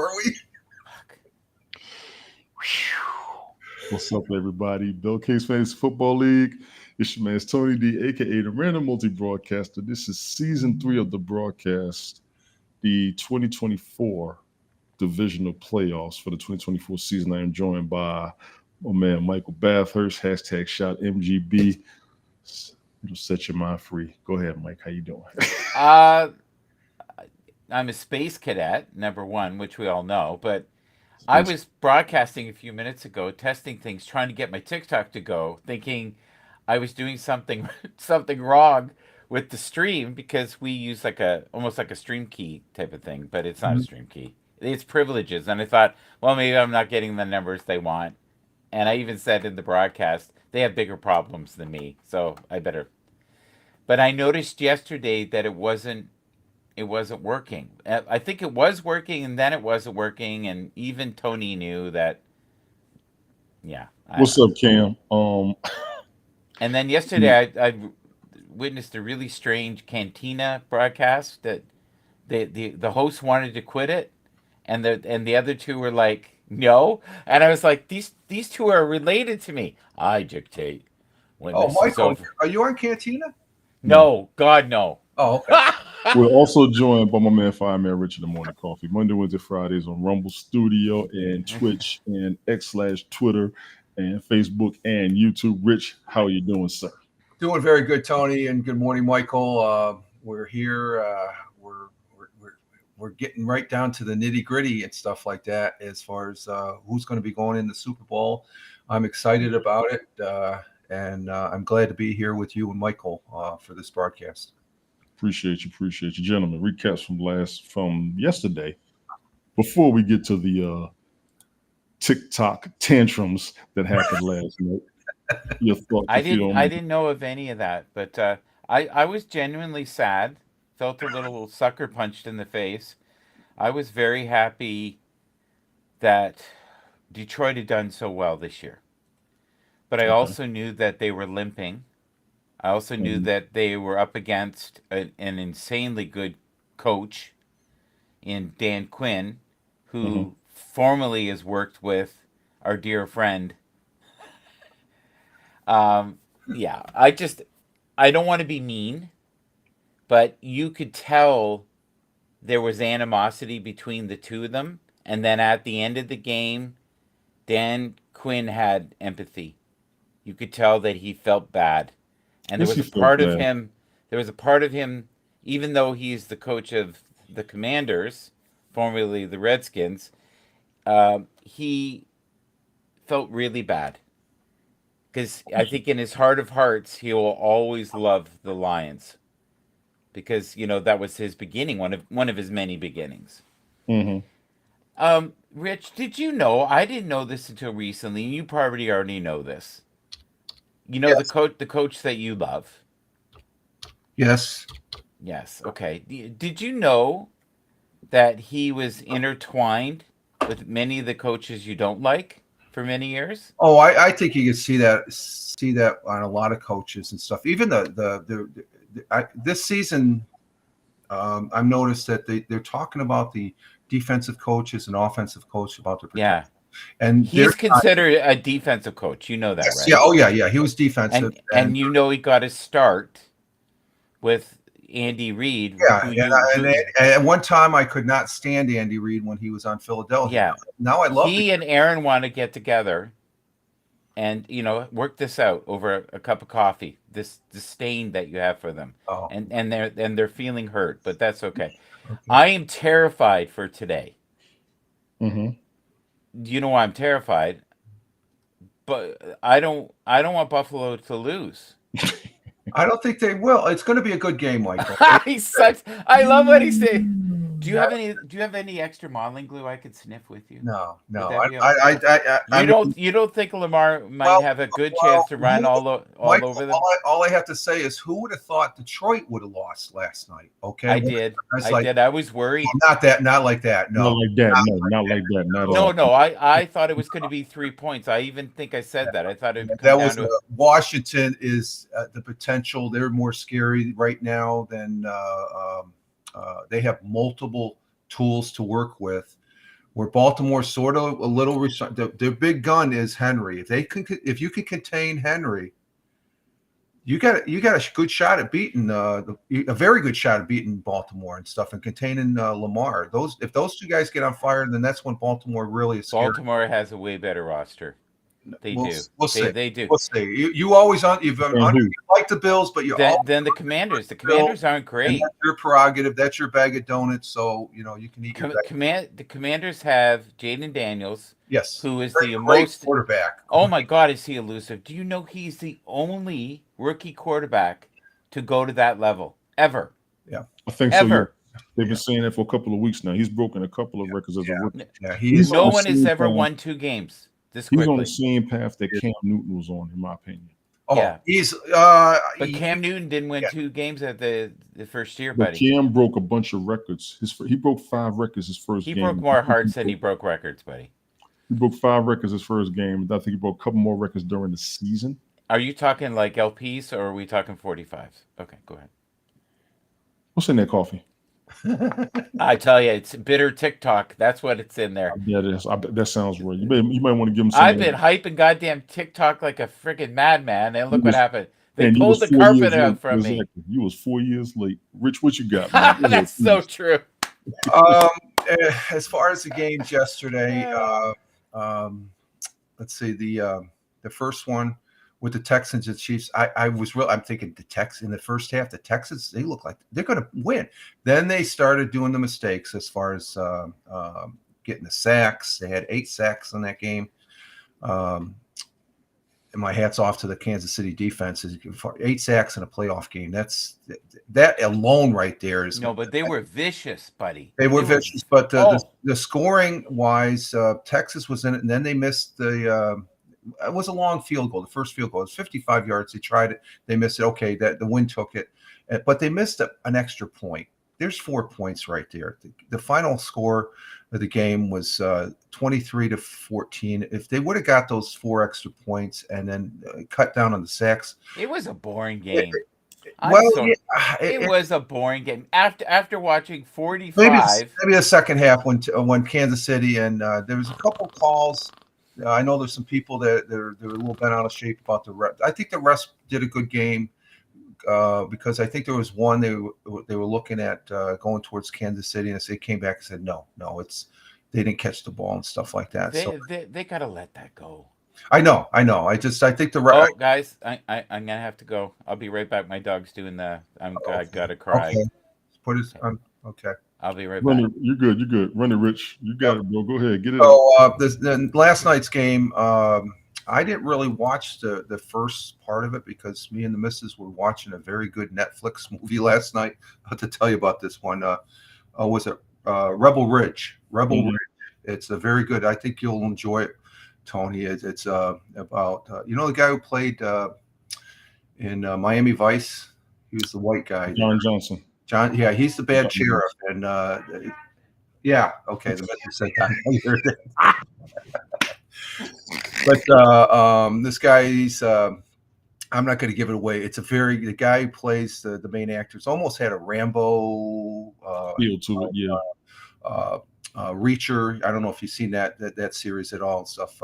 are we? What's up, everybody? Bill Case Fantasy Football League. It's your man Tony D, aka the Random Multi Broadcaster. This is season 3 of the broadcast, the 2024 Divisional Playoffs for the 2024 season. I am joined by my man Michael Bathurst, hashtag shot MGB. It'll set your mind free. Go ahead, Mike. How you doing? Uh, I'm a space cadet, number one, which we all know, but I was broadcasting a few minutes ago, testing things, trying to get my TikTok to go, thinking I was doing something something wrong with the stream because we use almost like a stream key type of thing, but it's not a stream key. It's privileges, and I thought, well, maybe I'm not getting the numbers they want. And I even said in the broadcast, they have bigger problems than me, so I better. But I noticed yesterday that it wasn't working. I think it was working, and then it wasn't working, and even Tony knew that. Yeah. What's up, Cam? And then yesterday, I witnessed a really strange Cantina broadcast that the host wanted to quit it, and the other two were like, no, and I was like, these two are related to me. I dictate when Oh, this is Michael, over. are you on Cantina? No, God, no. Oh, okay. We're also joined by my man Fireman Richard the Morning Coffee. Monday, Wednesday, Fridays on Rumble Studio and Twitch and X/Twitter and Facebook and YouTube. Rich, how are you doing, sir? Doing very good, Tony, and good morning, Michael. We're here. We're getting right down to the nitty gritty and stuff like that as far as who's going to be going in the Super Bowl. I'm excited about it, and I'm glad to be here with you and Michael for this broadcast. Appreciate you, gentlemen. Recaps from yesterday. Before we get to the TikTok tantrums that happened last night, your thoughts? I didn't know of any of that, but I was genuinely sad. Felt a little sucker punched in the face. I was very happy that Detroit had done so well this year, but I Okay. also knew that they were limping. I also knew Mhm. that they were up against an insanely good coach in Dan Quinn, Mhm. who formerly has worked with our dear friend. Yeah, I don't want to be mean, but you could tell there was animosity between the two of them. And then at the end of the game, Dan Quinn had empathy. You could tell that he felt bad. And Yes, he felt bad. there was a part of him, even though he's the coach of the Commanders, formerly the Redskins, he felt really bad. Because I think in his heart of hearts, he will always love the Lions. Because, that was his beginning, one of his many beginnings. Hmm. Rich, did you know? I didn't know this until recently. You probably already know this. You know Yes. the coach that you love. Yes. Yes. Okay. Did you know that he was intertwined with many of the coaches you don't like for many years? Oh, I think you can see that on a lot of coaches and stuff. Even this season, I've noticed that they're talking about the defensive coaches and offensive coach about the protection. Yeah. And He's considered a defensive coach. You know that, yes, right? yeah, oh yeah. He was defensive, And he got his start with Andy Reid, yeah. And at one time, I could not stand Andy Reid when he was on Philadelphia. Yeah. Now I love he and Aaron want to get together and work this out over a cup of coffee. This disdain that you have for them, Oh. and they're feeling hurt, but that's okay. Okay. I am terrified for today. Hmm. You know why I'm terrified? But I don't want Buffalo to lose. I don't think they will. It's going to be a good game, Michael. He sucks. I love what he said. Do you have any extra modeling glue I could sniff with you? No. You don't think Lamar might have a good chance to run all over them? All I have to say is, who would have thought Detroit would have lost last night? Okay, I did. I was worried. Not like that. No, Not like that. No, not like that. Not at all. No. I thought it was going to be 3 points. I even think I said that. I thought it would that come was down to Washington is the potential. They're more scary right now than they have multiple tools to work with. where Baltimore sort of a little their big gun is Henry. If you can contain Henry, you got a good shot at beating a very good shot at beating Baltimore and stuff, and containing Lamar. If those two guys get on fire, then that's when Baltimore really is scary. Baltimore has a way better roster. We'll They see. do. We'll see. You always you like the Bills, but you then the Commanders. The Commanders aren't great. That's your prerogative. That's your bag of donuts. So you can eat. The Commanders have Jaden Daniels. Yes, who is great most quarterback. Oh my God, is he elusive? Do you know he's the only rookie quarterback to go to that level ever? Yeah, I think so. Yeah. They've been saying that for a couple of weeks now. He's broken a couple of records as a rookie. Yeah, no one has ever won 2 games this quickly. He's on the same path that Cam Newton was on, in my opinion. Oh, yeah, he's but Cam Newton didn't win 2 games at the first year, but buddy. Cam broke a bunch of records. He broke 5 records his first game. He broke more hearts than he broke records, buddy. He broke 5 records his first game. I think he broke a couple more records during the season. Are you talking like LPs or are we talking 45s? Okay, go ahead. What's in that coffee? I tell you, it's bitter TikTok. That's what it's in there. Yeah, it is. That sounds right. You might want to give him some. I've been hyping goddamn TikTok like a freaking madman, and look what happened. They pulled the carpet out from me. You was 4 years late. Rich, what you got, man? That's so true. As far as the games yesterday, let's see the first one with the Texans and Chiefs. I'm thinking the Texans in the first half, the Texans, they look like they're going to win. Then they started doing the mistakes as far as getting the sacks. They had 8 sacks in that game. And my hat's off to the Kansas City defense. 8 sacks in a playoff game. That alone right there is no, but they were vicious, buddy. They were vicious, but the scoring wise, Texas was in it, and then they missed it was a long field goal. The first field goal was 55 yards. They tried it, they missed it. Okay, that the wind took it, but they missed an extra point. There's 4 points right there. The final score of the game was 23-14. If they would have got those 4 extra points and then cut down on the sacks, it was a boring game. It was a boring game. After watching 45, maybe the second half when Kansas City and there was a couple calls. I know there's some people that they're a little bent out of shape about the rest. I think the rest did a good game. Because I think there was one they were looking at going towards Kansas City, and they came back and said no, they didn't catch the ball and stuff like that. They gotta let that go. I know. I think guys, I'm gonna have to go. I'll be right back. My dog's doing I gotta cry. Okay. Put his okay. I'll be right back. You're good. Run it, Rich. You got it, bro. Go ahead. Get it. So last night's game. I didn't really watch the first part of it because me and the missus were watching a very good Netflix movie last night. I have to tell you about this one. Was it Rebel Ridge? Ridge. It's a very good. I think you'll enjoy it, Tony. It's about the guy who played in Miami Vice. He was the white guy. John Johnson. Yeah, he's the bad sheriff, and yeah, okay. The missus said that. But this guy, I'm not going to give it away. It's the guy who plays the main actor. It's almost had a Rambo feel to it, yeah. Reacher. I don't know if you've seen that series at all and stuff.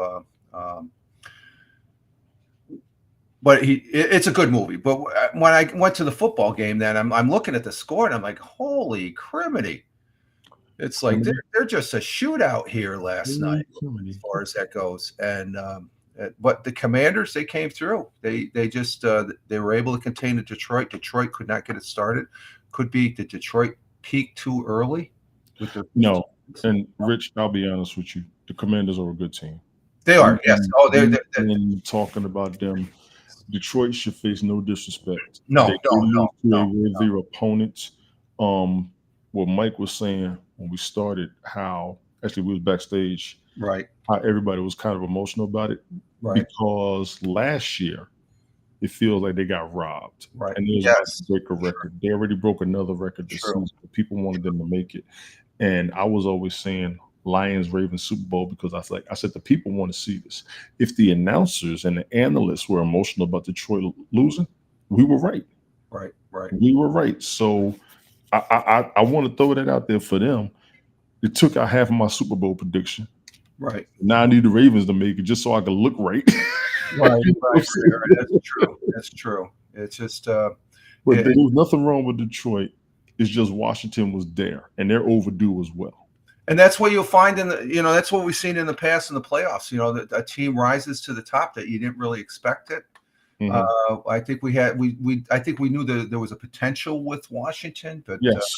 But it's a good movie. But when I went to the football game, then I'm looking at the score and I'm like, holy criminy. It's like they're just a shootout here last night as far as that goes. And but the Commanders, they came through. They just they were able to contain the Detroit. Detroit could not get it started. Could be the Detroit peaked too early. No, and Rich, I'll be honest with you. The Commanders are a good team. They are, yes. Oh, they're talking about them. Detroit should face no disrespect. No. Their opponents. What Mike was saying when we started, how actually we was backstage, right? How everybody was kind of emotional about it, right? Because last year it feels like they got robbed, right? And they was about to break a record. They already broke another record this season. But people wanted them to make it, and I was always saying Lions Ravens Super Bowl because I said the people want to see this. If the announcers and the analysts were emotional about Detroit losing, we were right. Right. We were right. So I want to throw that out there for them. It took out half of my Super Bowl prediction. Right. Now I need the Ravens to make it just so I can look right. Right. That's true. That's true. It's just. But there was nothing wrong with Detroit. It's just Washington was there, and they're overdue as well. And that's what you'll find that's what we've seen in the past in the playoffs. That a team rises to the top that you didn't really expect it. Mm-hmm. I think we knew that there was a potential with Washington, but yes.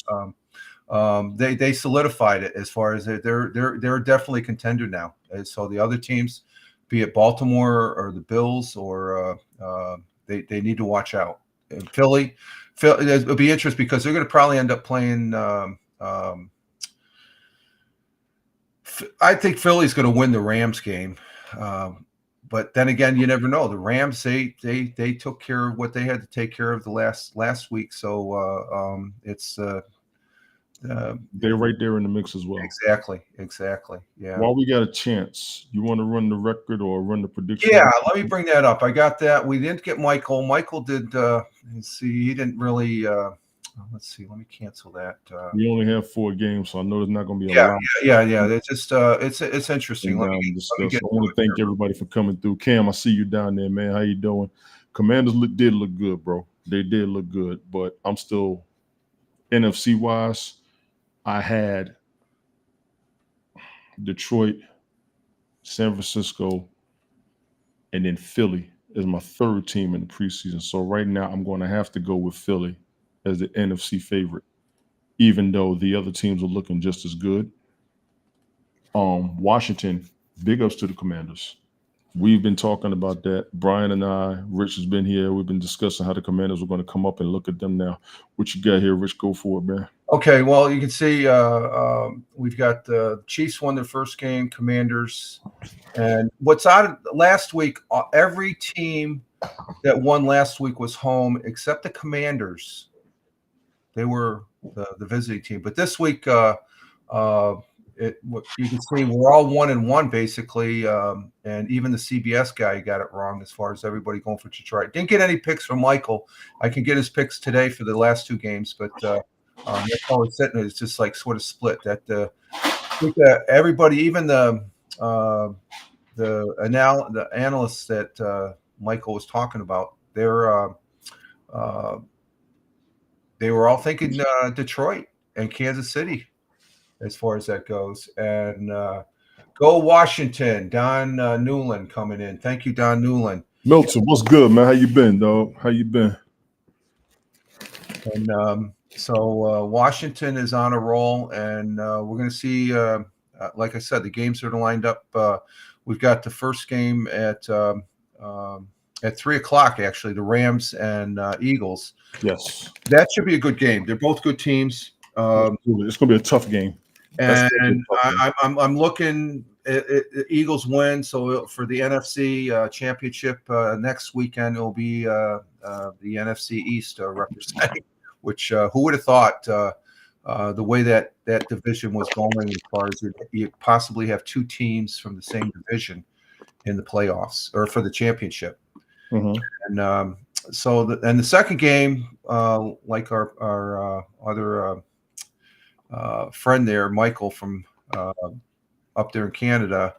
They solidified it as far as they're definitely a contender now. And so the other teams, be it Baltimore or the Bills, or they need to watch out. And Philly, it'll be interesting because they're going to probably end up playing. I think Philly's going to win the Rams game, but then again, you never know. The Rams they took care of what they had to take care of the last week, so it's. They're right there in the mix as well. Exactly. Yeah. While we got a chance, you want to run the record or run the prediction? Yeah, let me bring that up. I got that. We didn't get Michael. Michael did. Let's see. He didn't really. Let's see. Let me cancel that. We only have 4 games, so I know there's not going to be a lot. Yeah. It's just. It's interesting. I want to thank everybody for coming through. Cam, I see you down there, man. How you doing? Commanders did look good, bro. They did look good, but I'm still NFC wise. I had Detroit, San Francisco, and then Philly as my third team in the preseason. So right now I'm going to have to go with Philly as the NFC favorite, even though the other teams are looking just as good. Washington, big ups to the Commanders. We've been talking about that. Brian and I, Rich has been here. We've been discussing how the Commanders were going to come up and look at them now. What you got here, Rich? Go for it, man. Okay, well, you can see we've got the Chiefs won their first game, Commanders. And what's odd, last week, every team that won last week was home except the Commanders. They were the visiting team. But this week, you can see we're all 1-1 basically, and even the CBS guy got it wrong as far as everybody going for Detroit. Didn't get any picks from Michael. I can get his picks today for the last 2 games, but that's how it's sitting. It's just like sort of split. That I think that everybody, even the analysts that Michael was talking about, they were all thinking Detroit and Kansas City as far as that goes. And go Washington. Don Newland coming in. Thank you, Don Newland. Milton, what's good, man? How you been, dog? How you been? And so Washington is on a roll, and we're going to see, like I said, the games are lined up. We've got the first game at 3:00, actually, the Rams and Eagles. Yes. That should be a good game. They're both good teams. It's going to be a tough game. And I'm looking at Eagles win. So for the NFC championship next weekend, it'll be the NFC East representing, which who would have thought the way that division was going, as far as you possibly have 2 teams from the same division in the playoffs or for the championship. Mm-hmm. And so the second game, like our other friend there, Michael from up there in Canada,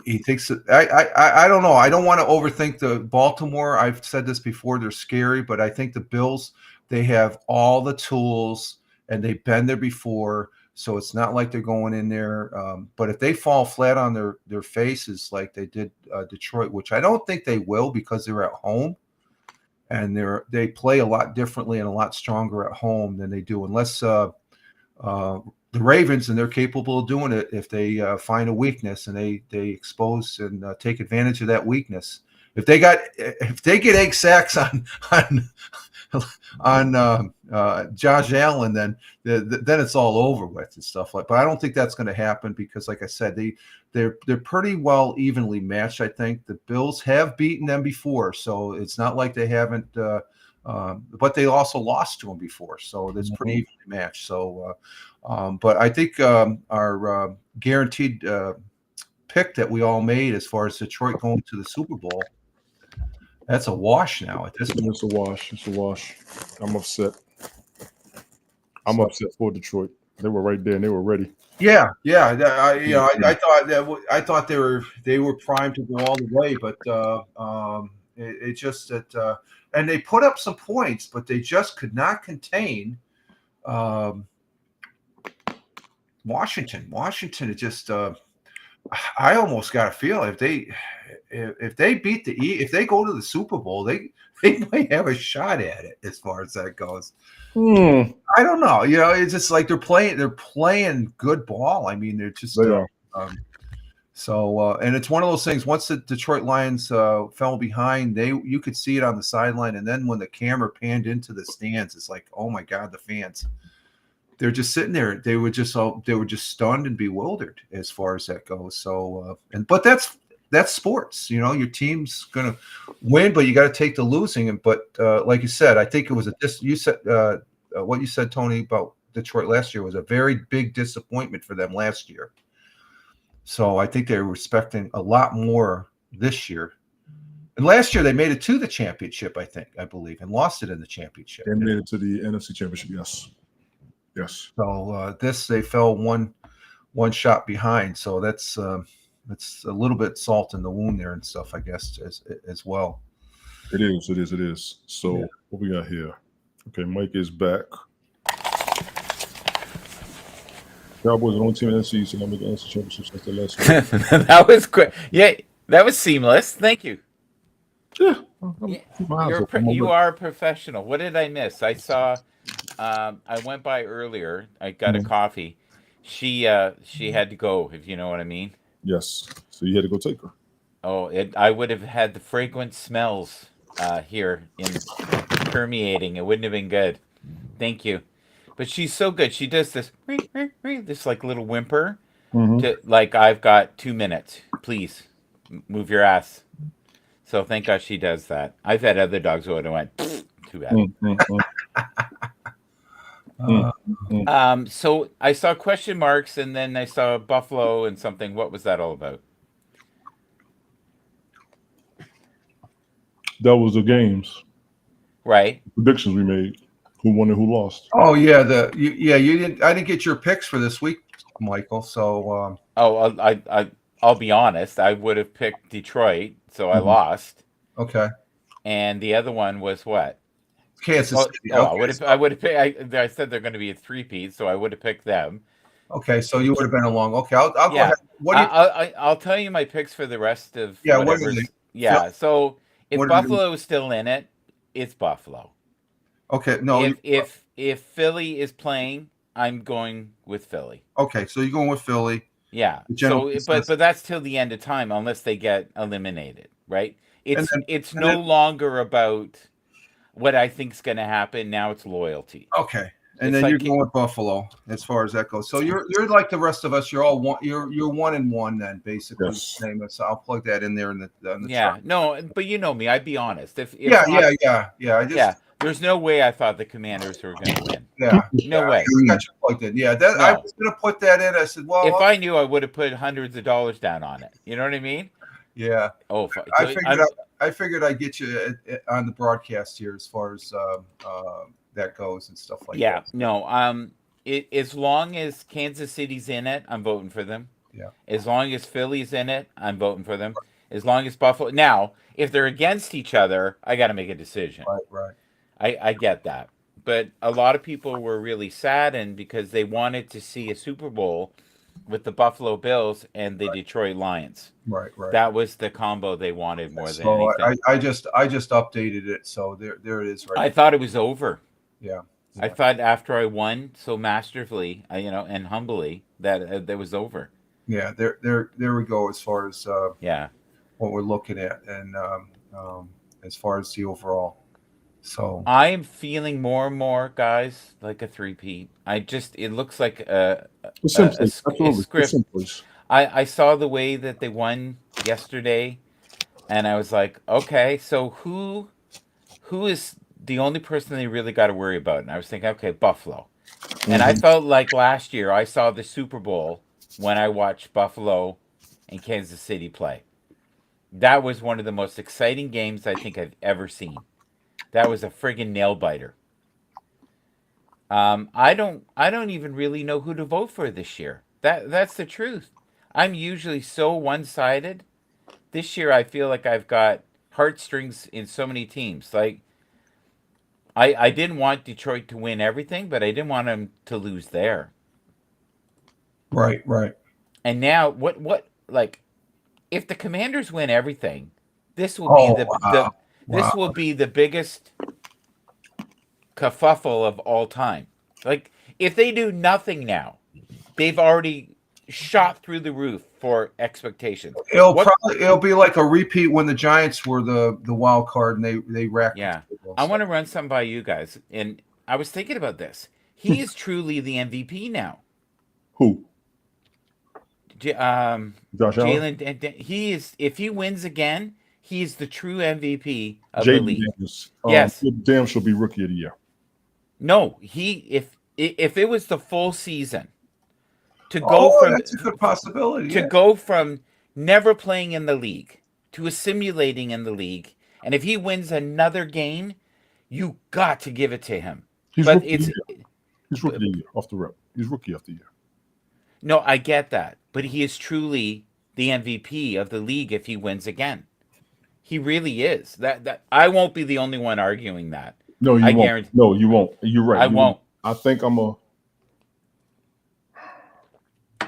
he thinks that I don't know. I don't want to overthink the Baltimore. I've said this before. They're scary, but I think the Bills, they have all the tools and they've been there before. So it's not like they're going in there. But if they fall flat on their faces like they did Detroit, which I don't think they will because they're at home. And they play a lot differently and a lot stronger at home than they do, unless the Ravens, and they're capable of doing it if they find a weakness and they expose and take advantage of that weakness. If they get 8 sacks on Josh Allen, then it's all over with and stuff like. But I don't think that's going to happen because, like I said, they're pretty well evenly matched. I think the Bills have beaten them before, so it's not like they haven't. But they also lost to them before, so it's pretty evenly matched. So, but I think our guaranteed pick that we all made as far as Detroit going to the Super Bowl. That's a wash now at this point. It's a wash. I'm upset. I'm upset for Detroit. They were right there and they were ready. Yeah. I thought they were primed to go all the way, but it's just that, and they put up some points, but they just could not contain Washington. Washington, it just I almost got a feel if they beat if they go to the Super Bowl, they might have a shot at it as far as that goes. I don't know. It's just like they're playing good ball. I mean, they're just and it's one of those things. Once the Detroit Lions fell behind, you could see it on the sideline, and then when the camera panned into the stands, it's like, oh my God, the fans. They're just sitting there. They were just stunned and bewildered as far as that goes. So, but that's sports. Your team's gonna win, but you got to take the losing. But like you said, I think it was you said what you said, Tony, about Detroit last year was a very big disappointment for them last year. So I think they're expecting a lot more this year. And last year they made it to the championship, I believe, and lost it in the championship. They made it to the NFC Championship. Yes. So they fell one shot behind. So that's a little bit salt in the wound there and stuff, I guess, as well. It is. So What we got here? Okay, Mike is back. Cowboys are the only team in the NFC East, and I'm making the NFC Championship since the last year. That was quick. Yeah, that was seamless. Thank you. Yeah. You are a professional. What did I miss? I saw. I went by earlier. I got a coffee. She had to go, if you know what I mean. Yes. So you had to go take her. Oh, I would have had the fragrant smells here permeating. It wouldn't have been good. Thank you. But she's so good. She does this like little whimper to like, I've got 2 minutes. Please move your ass. So thank God she does that. I've had other dogs who would have went too bad. So I saw question marks and then I saw Buffalo and something. What was that all about? That was the games. Right. Predictions we made. Who won and who lost. Oh yeah, you didn't. I didn't get your picks for this week, Michael. So I'll be honest. I would have picked Detroit, so I lost. Okay. And the other one was what? Kansas City. I would have picked. I said they're going to be a three-peat, so I would have picked them. Okay, so you would have been along. Okay, I'll go ahead. I'll tell you my picks for the rest of whatever. So if Buffalo is still in it, it's Buffalo. Okay, no. If Philly is playing, I'm going with Philly. Okay, so you're going with Philly. Yeah. So, but that's till the end of time, unless they get eliminated, right? It's no longer about what I think's going to happen. Now it's loyalty. Okay, and then you're going with Buffalo as far as that goes. So you're like the rest of us. You're all one. You're 1-1 then, basically. Yes. Same. So I'll plug that in there in the chart. No, but you know me. I'd be honest. There's no way I thought the Commanders were going to win. Yeah. No way. I got you plugged in. Yeah. I was going to put that in. I said, well. If I knew, I would have put hundreds of dollars down on it. You know what I mean? Yeah. Oh, I figured I'd get you on the broadcast here as far as that goes and stuff like that. Yeah. No. As long as Kansas City's in it, I'm voting for them. Yeah. As long as Philly's in it, I'm voting for them. As long as Buffalo. Now, if they're against each other, I got to make a decision. Right. I get that. But a lot of people were really saddened because they wanted to see a Super Bowl with the Buffalo Bills and the Detroit Lions. Right. That was the combo they wanted more than anything. I just updated it, so there it is. Right. I thought it was over. Yeah. I thought after I won so masterfully, and humbly, that it was over. Yeah. There we go. As far as what we're looking at, and as far as the overall. So I am feeling more and more, guys, like a three-peat. It looks like a script. I saw the way that they won yesterday, and I was like, okay, so who is the only person they really got to worry about? And I was thinking, okay, Buffalo. And I felt like last year I saw the Super Bowl when I watched Buffalo and Kansas City play. That was one of the most exciting games I think I've ever seen. That was a friggin' nail biter. I don't even really know who to vote for this year. That's the truth. I'm usually so one-sided. This year I feel like I've got heartstrings in so many teams. Like I didn't want Detroit to win everything, but I didn't want them to lose there. Right. And now what like if the Commanders win everything, this will be Oh, the wow. this will be the biggest kerfuffle of all time. Like if they do nothing now, they've already shot through the roof for expectations. It'll be like a repeat when the Giants were the wild card and they racked. Yeah. I want to run something by you guys, and I was thinking about this. He is truly the MVP now. Who? Josh Allen? Jalen, he is. If he wins again, he's the true MVP of the Jaden league. Daniels. Yes. Damn should be rookie of the year. No, if it was the full season, to go from that's a good possibility. to go from never playing in the league to assimilating in the league, and if he wins another game, you got to give it to him. He's But rookie of the year. He's rookie of the year off the rep. He's rookie of the year. No, I get that, but he is truly the MVP of the league if he wins again. He really is. That I won't be the only one arguing that. No, you I won't. guarantee. No, you won't. You're right. I won't. I think I'm a.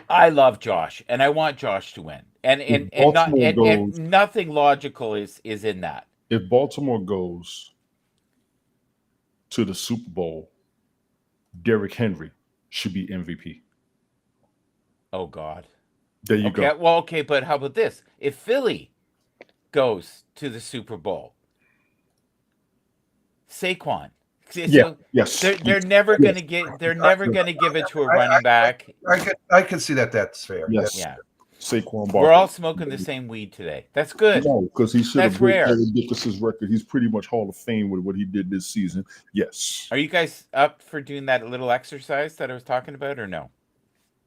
I love Josh, and I want Josh to win, and nothing logical is in that. If Baltimore goes to the Super Bowl, Derrick Henry should be MVP. Oh God. There you go. Well, okay, but how about this? If Philly goes to the Super Bowl, Saquon. Yes. They're never gonna get. They're never gonna give it to a running back. I can see that. That's fair. Yes. Yeah. Saquon. We're all smoking the same weed today. That's good. No, because he should That's have broken rare. Eric Dickerson's record. He's pretty much Hall of Fame with what he did this season. Yes. Are you guys up for doing that little exercise that I was talking about, or no?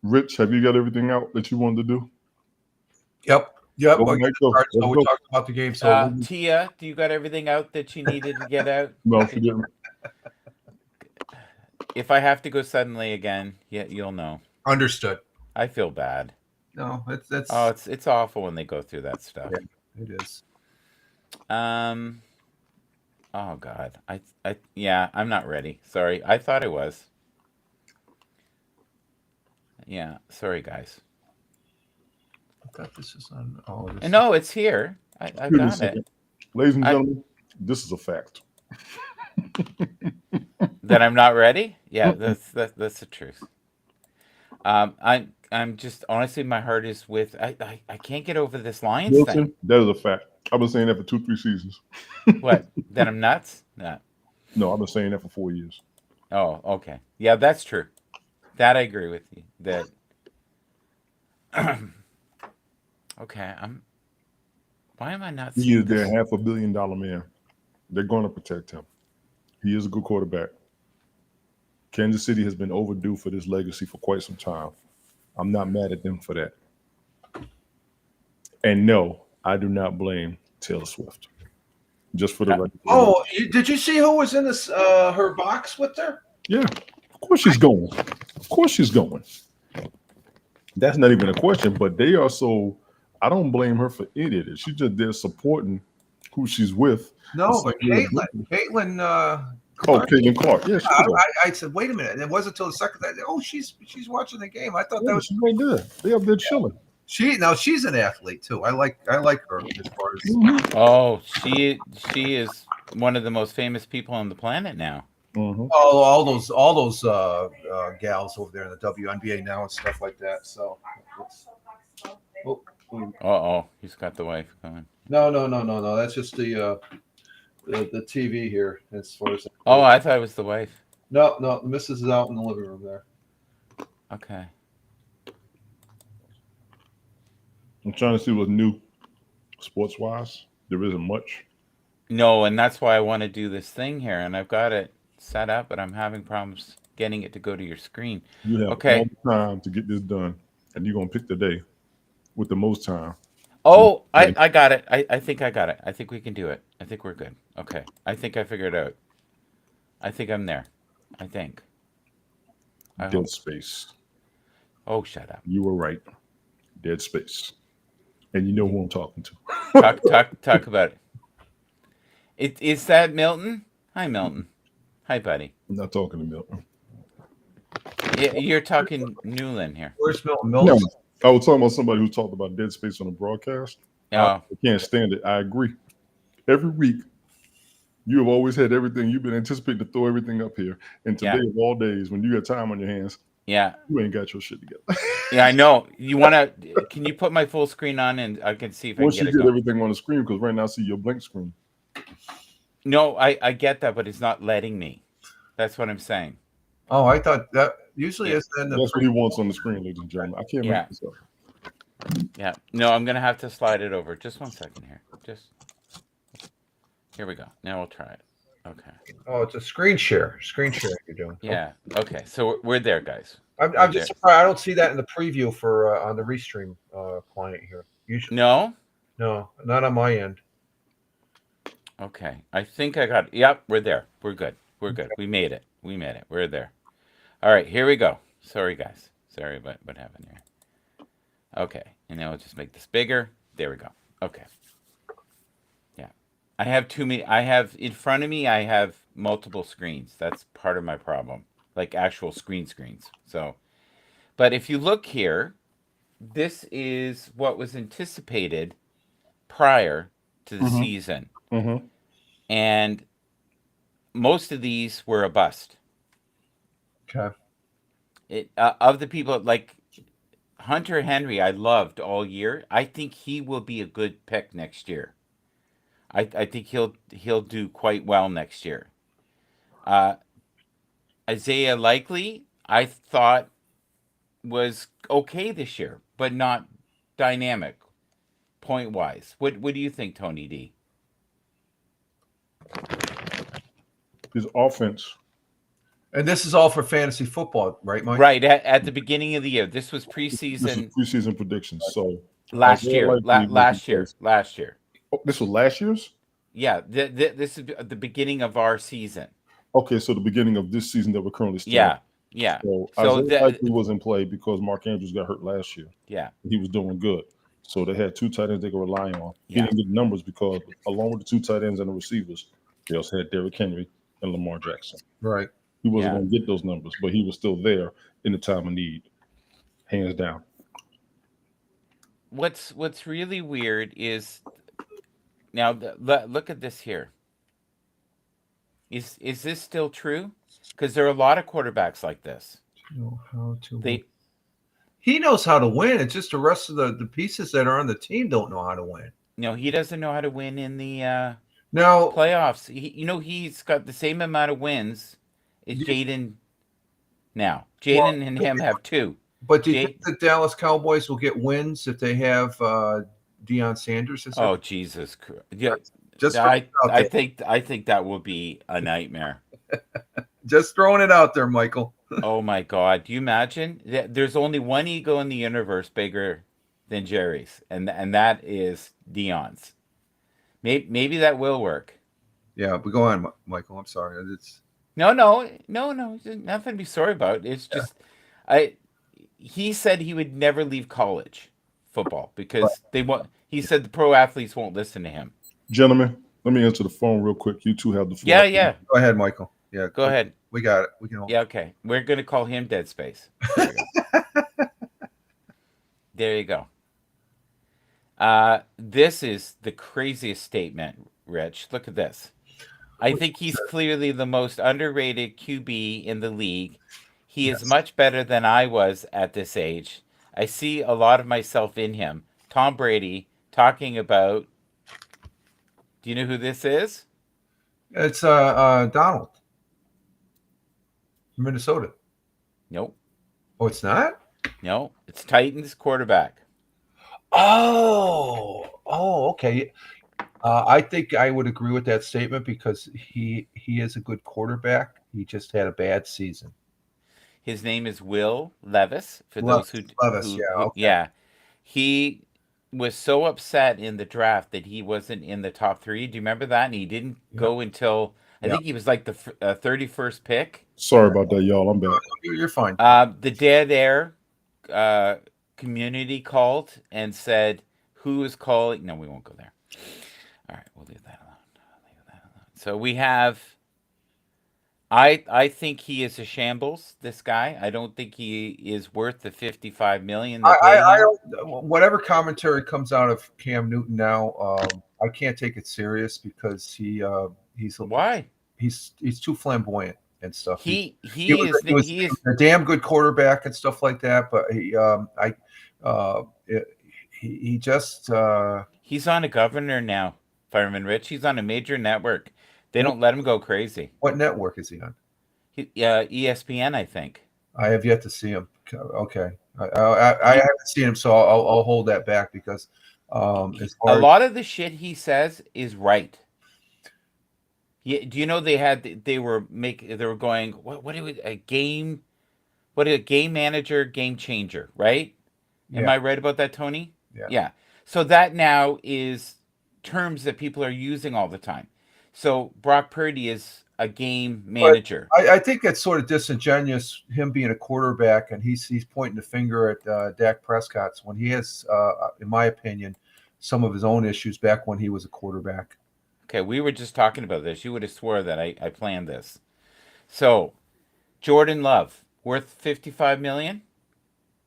Rich, have you got everything out that you wanted to do? Yep. Go. We talked about the game. So Tia, do you got everything out that you needed to get out? No, forget it. If I have to go suddenly again, yeah, you'll know. Understood. I feel bad. No, that's it's awful when they go through that stuff. Yeah, it is. Oh God, I'm not ready. Sorry, I thought I was. Yeah, sorry guys. I thought this is on. Oh, No, it's here. I got it. Ladies and gentlemen, this is a fact. That I'm not ready? Yeah, that's the truth. I'm just honestly, my heart is with. I can't get over this Lions Milton, thing. that is a fact. I've been saying that for 2-3 seasons. What? That I'm nuts? No, I've been saying that for 4 years. Oh, okay. Yeah, that's true. That I agree with you. That. Okay, why am I not? He is their $500 million man. They're going to protect him. He is a good quarterback. Kansas City has been overdue for this legacy for quite some time. I'm not mad at them for that. And no, I do not blame Taylor Swift. Just for the record. Oh, did you see who was in this her box with her? Yeah, of course she's going. Of course she's going. That's not even a question, but they are so. I don't blame her for any of it. She's just there supporting who she's with. No, but Caitlin. Caitlin Clark. Yes. Yeah, I said, wait a minute. And it wasn't until the second day. Oh, she's watching the game. I thought that was right there. They up there chilling. She's an athlete too. I like her as far as. Oh, she is one of the most famous people on the planet now. Mm-hmm. Oh, all those gals over there in the WNBA now and stuff like that. So. He's got the wife going. No. That's just the TV here as far as. Oh, I thought it was the wife. No, the missus is out in the living room there. Okay. I'm trying to see what's new, sports-wise. There isn't much. No, and that's why I want to do this thing here, and I've got it set up, but I'm having problems getting it to go to your screen. You have all the time to get this done, and you're gonna pick the day with the most time. Oh, I got it. I think I got it. I think we can do it. I think we're good. Okay. I think I figured it out. I think I'm there. I think. Dead Space. Oh, shut up. You were right. Dead Space. And you know who I'm talking to. Talk about it. Is that Milton? Hi, Milton. Hi, buddy. I'm not talking to Milton. You're talking Newland here. Where's Milton? No, Milton? I was talking about somebody who talked about Dead Space on the broadcast. Oh, I can't stand it. I agree. Every week, you have always had everything. You've been anticipating to throw everything up here. And today of all days, when you got time on your hands, yeah. you ain't got your shit together. Yeah, I know. You want to? Can you put my full screen on and I can see if Once I can you get it get going? everything on the screen, because right now I see your blank screen. No, I get that, but it's not letting me. That's what I'm saying. Oh, I thought that usually Yeah. is in the. That's what he wants on the screen, ladies and gentlemen. I can't Yeah. make this up. Yeah. No, I'm gonna have to slide it over. Just 1 second here. Here we go. Now we'll try it. Okay. Oh, it's a screen share. Screen share you're doing. Yeah. Okay. So we're there, guys. I'm just surprised. I don't see that in the preview for on the Restream client here. Usually, No. no, not on my end. Okay. I think I got it. Yep. We're there. We're good. We're good. We made it. We made it. We're there. All right. Here we go. Sorry, guys. Sorry about what happened here. Okay. And now we'll just make this bigger. There we go. Okay. Yeah. I have too many. I have in front of me, I have multiple screens. That's part of my problem. Like actual screens. So, but if you look here, this is what was anticipated prior to the season. Mm-hmm. And most of these were a bust. Okay. Of the people like Hunter Henry, I loved all year. I think he will be a good pick next year. I think he'll do quite well next year. Isaiah Likely, I thought was okay this year, but not dynamic point wise. What do you think, Tony D? His offense. And this is all for fantasy football, right, Mike? Right at the beginning of the year. This was preseason. This is preseason predictions. So last Isaiah year. Likely Last year. was- Last year. Oh, this was last year's? Yeah, this is the beginning of our season. Okay, so the beginning of this season that we're currently still Yeah, in. yeah. So So Isaiah Likely was in play because Mark Andrews got hurt last year. Yeah, He was doing good. So they had two tight ends they could rely on. He Yeah. didn't get numbers because along with the two tight ends and the receivers, they also had Derrick Henry and Lamar Jackson. Right. He wasn't Yeah. going to get those numbers, but he was still there in the time of need, hands down. what's really weird is now look at this here. Is this still true? Because there are a lot of quarterbacks like this. Know how to win. They He knows how to win. It's just the rest of the pieces that are on the team don't know how to win. he doesn't know how to win in the Now, playoffs. He's got the same amount of wins as Yeah. Jaden now. Jaden and him have two. but do you Jay- think the Dallas Cowboys will get wins if they have Deion Sanders? As Oh Jesus Christ! Yeah, just throwing it out I there. think that will be a nightmare. Just throwing it out there, Michael. Oh my God! Do you imagine? There's only one ego in the universe bigger than Jerry's, and that is Dion's. Maybe that will work. Yeah, but go on, Michael. I'm sorry. It's No, nothing to be sorry about. It's just he said he would never leave college football because they want. He said the pro athletes won't listen to him. Gentlemen, let me answer the phone real quick. You two have the floor. Yeah. go ahead, Michael. Yeah, Go ahead. We got it. We can. Yeah, okay. We're gonna call him Dead Space. There you go. There you go. This is the craziest statement, Rich. Look at this. I think he's clearly the most underrated QB in the league. He is much better than I was at this age. I see a lot of myself in him. Tom Brady talking about. Do you know who this is? It's Donald, Minnesota. Nope. Oh, it's not. No. It's Titans quarterback. Oh, okay. I think I would agree with that statement because he is a good quarterback. He just had a bad season. His name is Will Levis. For those who Levis, yeah, okay. yeah. He was so upset in the draft that he wasn't in the top 3. Do you remember that? And he didn't go until I think he was like the 31st pick. Sorry about that, y'all. I'm back. You're fine. The Dead Air community called and said, "Who is calling?" No, we won't go there. All right, we'll leave that alone. So we have. I think he is a shambles. This guy. I don't think he is worth the $55 million they're paying I him. don't. Whatever commentary comes out of Cam Newton now, I can't take it serious because Why? he's too flamboyant and stuff. He was a damn good quarterback and stuff like that, but he just he's on a governor now, Fireman Rich. He's on a major network. They don't let him go crazy. What network is he on? ESPN, I think. I have yet to see him. Okay, I haven't seen him, so I'll hold that back because a lot of the shit he says is right. Yeah, do you know they were going what a game manager, game changer, right? Yeah. Am I right about that, Tony? Yeah. So that now is terms that people are using all the time. So Brock Purdy is a game manager. I think it's sort of disingenuous him being a quarterback and he's pointing the finger at Dak Prescott's when he has, in my opinion, some of his own issues back when he was a quarterback. Okay, we were just talking about this. You would have swore that I planned this. So, Jordan Love worth $55 million?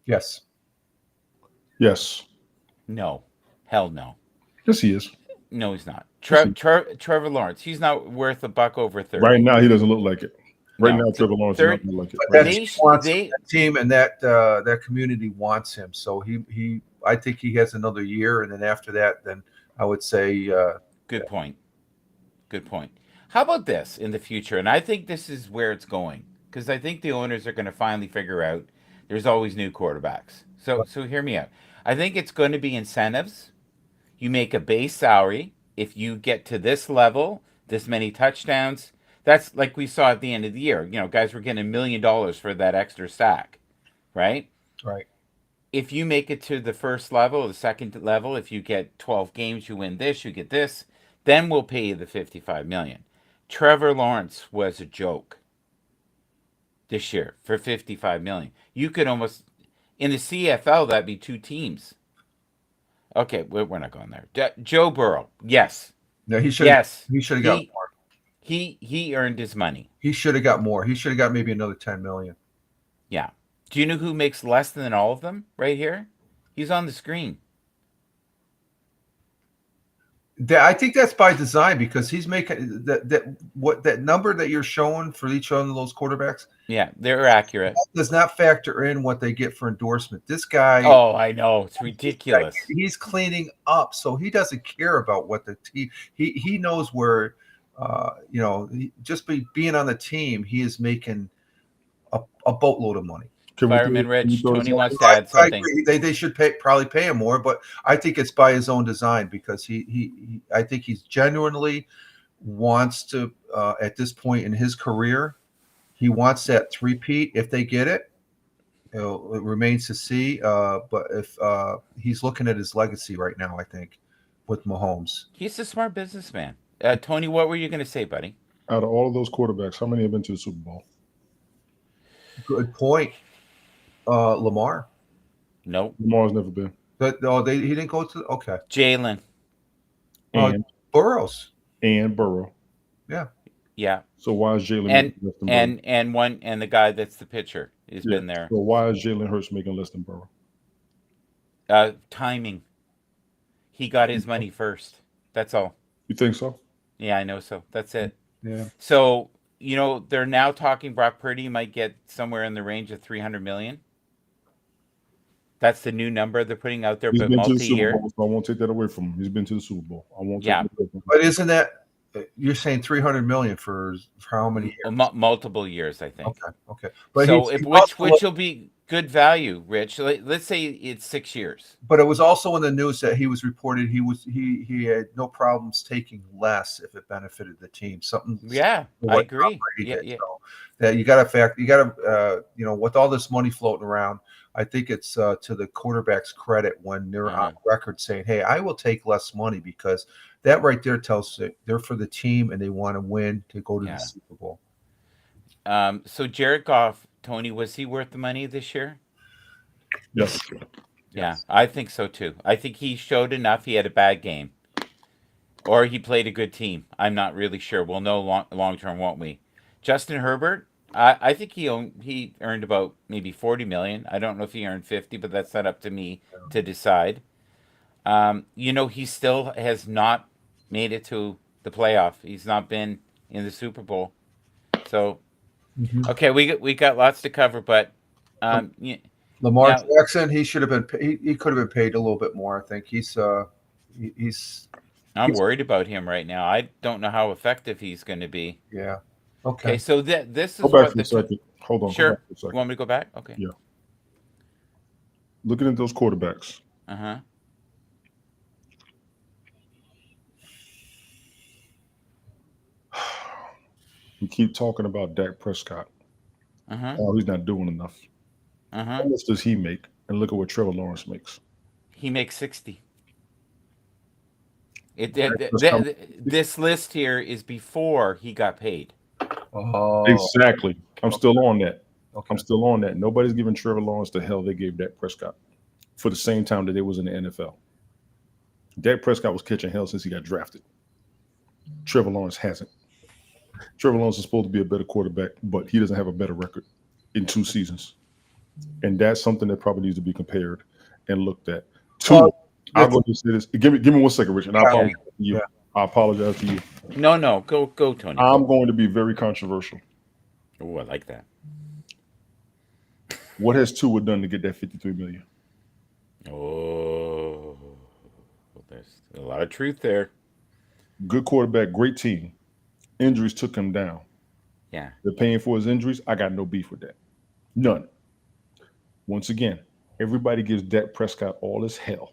Yes. Yes. No. Hell no. Yes, he is. No, he's not. Trevor Lawrence, he's not worth $1 over 30. Right now, he doesn't look like it. Right now, Trevor Lawrence does not look like it. But that team and that community wants him. So I think he has another year, and then after that, then I would say. Good point. Good point. How about this in the future? And I think this is where it's going because I think the owners are going to finally figure out there's always new quarterbacks. So hear me out. I think it's going to be incentives. You make a base salary. If you get to this level, this many touchdowns, that's like we saw at the end of the year. You know, guys were getting $1 million for that extra sack, right? Right. If you make it to the first level, the second level, if you get 12 games, you win this, you get this, then we'll pay you the $55 million. Trevor Lawrence was a joke this year for $55 million. You could almost in the CFL that'd be 2 teams. Okay, we're not going there. Joe Burrow, yes. No, he should. Yes, he should have got more. He earned his money. He should have got more. He should have got maybe another $10 million. Yeah. Do you know who makes less than all of them right here? He's on the screen. I think that's by design because he's making that number that you're showing for each one of those quarterbacks. Yeah, they're accurate. Does not factor in what they get for endorsement. This guy. Oh, I know, it's ridiculous. He's cleaning up, so he doesn't care about what the team. He knows where, just being on the team, he is making a boatload of money. Fireman Rich, Tony wants to add something. I agree. They should probably pay him more, but I think it's by his own design because I think he's genuinely wants to at this point in his career, he wants that three-peat. If they get it, it remains to see. But if he's looking at his legacy right now, I think with Mahomes, he's a smart businessman. Tony, what were you going to say, buddy? Out of all of those quarterbacks, how many have been to the Super Bowl? Good point. Lamar. Nope. Lamar's never been. He didn't go to. Okay. Jalen. And Burrows. And Burrow. Yeah. Yeah. So why is Jalen and the guy that's the pitcher has been there. So why is Jalen Hurts making less than Burrow? Timing. He got his money first. That's all. You think so? Yeah, I know so. That's it. Yeah. So, they're now talking Brock Purdy might get somewhere in the range of $300 million. That's the new number they're putting out there, He's but been to the multi-year. Super Bowl, so I won't take that away from him. He's been to the Super Bowl. I won't take Yeah. that away from him. But isn't that you're saying $300 million for how many years? Multiple years, I think. Okay. But so which will be good value, Rich. Let's say it's 6 years. But it was also in the news that he was reported he had no problems taking less if it benefited the team. Something. Yeah, I agree. Yeah. So that you got to with all this money floating around, I think it's to the quarterback's credit when they're on record saying, "Hey, I will take less money," because that right there tells you they're for the team and they want to win to go to the Super Bowl. So Jared Goff, Tony, was he worth the money this year? Yes. Yeah, I think so too. I think he showed enough. He had a bad game, or he played a good team. I'm not really sure. We'll know long term, won't we? Justin Herbert, I think he earned about maybe 40 million. I don't know if he earned 50, but that's not up to me to decide. He still has not made it to the playoff. He's not been in the Super Bowl. So okay, we got lots to cover, but Lamar now Jackson, he should have been. He could have been paid a little bit more. I think he's I'm worried about him right now. I don't know how effective he's going to be. yeah. Okay, Okay. so this Go is back what for a second. Hold on. Go Sure. back for a You second. want me to go back? Okay. Yeah. Looking at those quarterbacks. Uh-huh. We keep talking about Dak Prescott. Uh-huh. Oh, he's not doing enough. Uh-huh. How much does he make? And look at what Trevor Lawrence makes. He makes 60. Prescott- This list here is before he got paid. Oh, Exactly. I'm still on that. okay. I'm still on that. Nobody's giving Trevor Lawrence the hell they gave Dak Prescott for the same time that they was in the NFL. Dak Prescott was catching hell since he got drafted. Trevor Lawrence hasn't. Trevor Lawrence is supposed to be a better quarterback, but he doesn't have a better record in 2 seasons. And that's something that probably needs to be compared and looked at. 2, I'm going to say this. Give me 1 second, Richard. I apologize to you. Yeah. I apologize to you. No. Go, Tony. I'm going to be very controversial. Oh, I like that. What has Tua done to get that $53 million? Oh, there's a lot of truth there. Good quarterback, great team. Injuries took him down. Yeah. They're paying for his injuries. I got no beef with that. None. Once again, everybody gives Dak Prescott all his hell.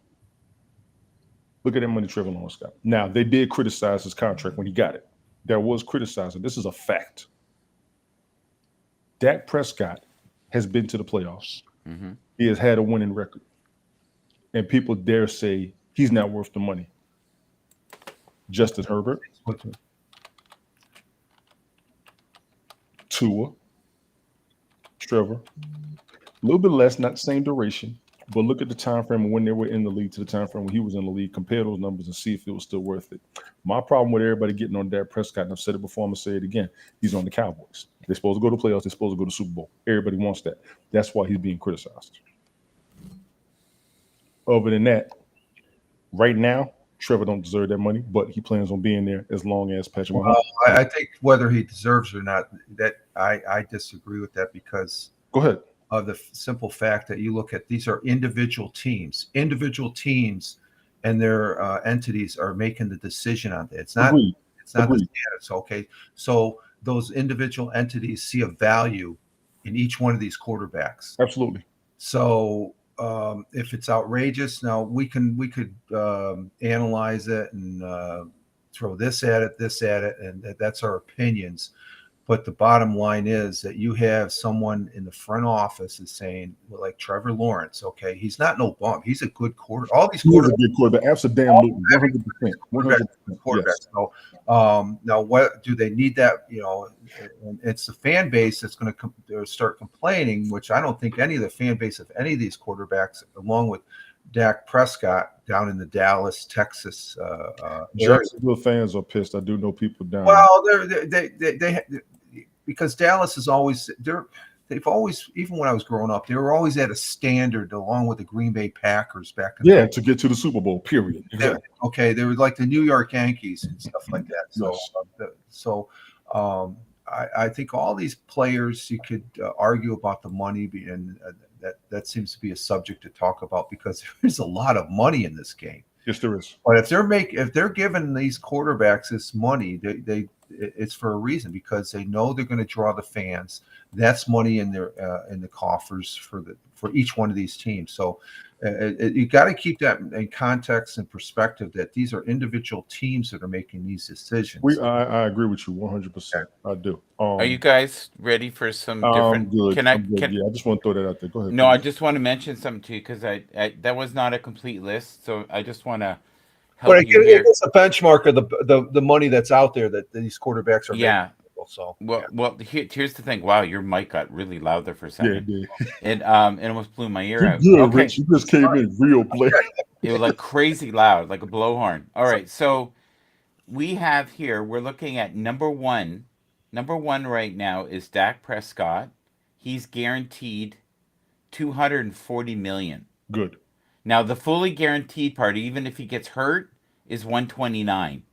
Look at that money Trevor Lawrence got. Now, they did criticize his contract when he got it. There was criticizing. This is a fact. Dak Prescott has been to the playoffs. Mm-hmm. He has had a winning record. And people dare say he's not worth the money. Justin Herbert, Tua, Trevor, a little bit less, not the same duration, but look at the time frame of when they were in the league to the time frame when he was in the league. Compare those numbers and see if it was still worth it. My problem with everybody getting on Dak Prescott, and I've said it before, I'm going to say it again, he's on the Cowboys. They're supposed to go to playoffs. They're supposed to go to Super Bowl. Everybody wants that. That's why he's being criticized. Other than that, right now, Trevor don't deserve that money, but he plans on being there as long as Patrick Mahomes. I think whether he deserves it or not, that I disagree with that because Go ahead. of the simple fact that you look at these are individual teams, and their entities are making the decision on that. It's not Agreed. it's not the Agreed. status. Okay, so those individual entities see a value in each one of these quarterbacks. Absolutely. So if it's outrageous, now we could analyze it and throw this at it, and that's our opinions. But the bottom line is that you have someone in the front office is saying, well, like Trevor Lawrence, okay, he's not no bum. He's a good quarter. All these He is a quarterbacks, good quarterback. Absolutely. 100%. 100%. quarterbacks. Yes. So now, what do they need that? And it's the fan base that's going to start complaining, which I don't think any of the fan base of any of these quarterbacks, along with Dak Prescott down in the Dallas, Texas area. Jacksonville fans are pissed. I do know people down Well, they because Dallas is always they've always, even when I was growing up, they were always at a standard along with the Green Bay Packers back in there. Yeah, to get to the Super Bowl, period. Exactly. Okay, they were like the New York Yankees and stuff like that. So Yes. I think all these players, you could argue about the money, and that seems to be a subject to talk about because there's a lot of money in this game. Yes, there is. But if they're giving these quarterbacks this money, it's for a reason, because they know they're going to draw the fans. That's money in the coffers for each one of these teams. So you got to keep that in context and perspective that these are individual teams that are making these decisions. I agree with you 100%. I do. Are you guys ready for some different? Good. Can I'm good. Yeah, I just want to throw that out there. Go ahead. No, I please. just want to mention something to you because I that was not a complete list, so I just want to help But you here. it's a benchmark of the money that's out there that these quarterbacks are Yeah. making. So here's the thing. Wow, your mic got really loud there for a Yeah, second. it It almost blew my ear did. out. Good, Okay, Rich. You just came in real play. it was like crazy loud, like a blowhorn. All right, so we have here. We're looking at number one. Number one right now is Dak Prescott. He's guaranteed $240 million. Good. Now the fully guaranteed part, even if he gets hurt, is $129.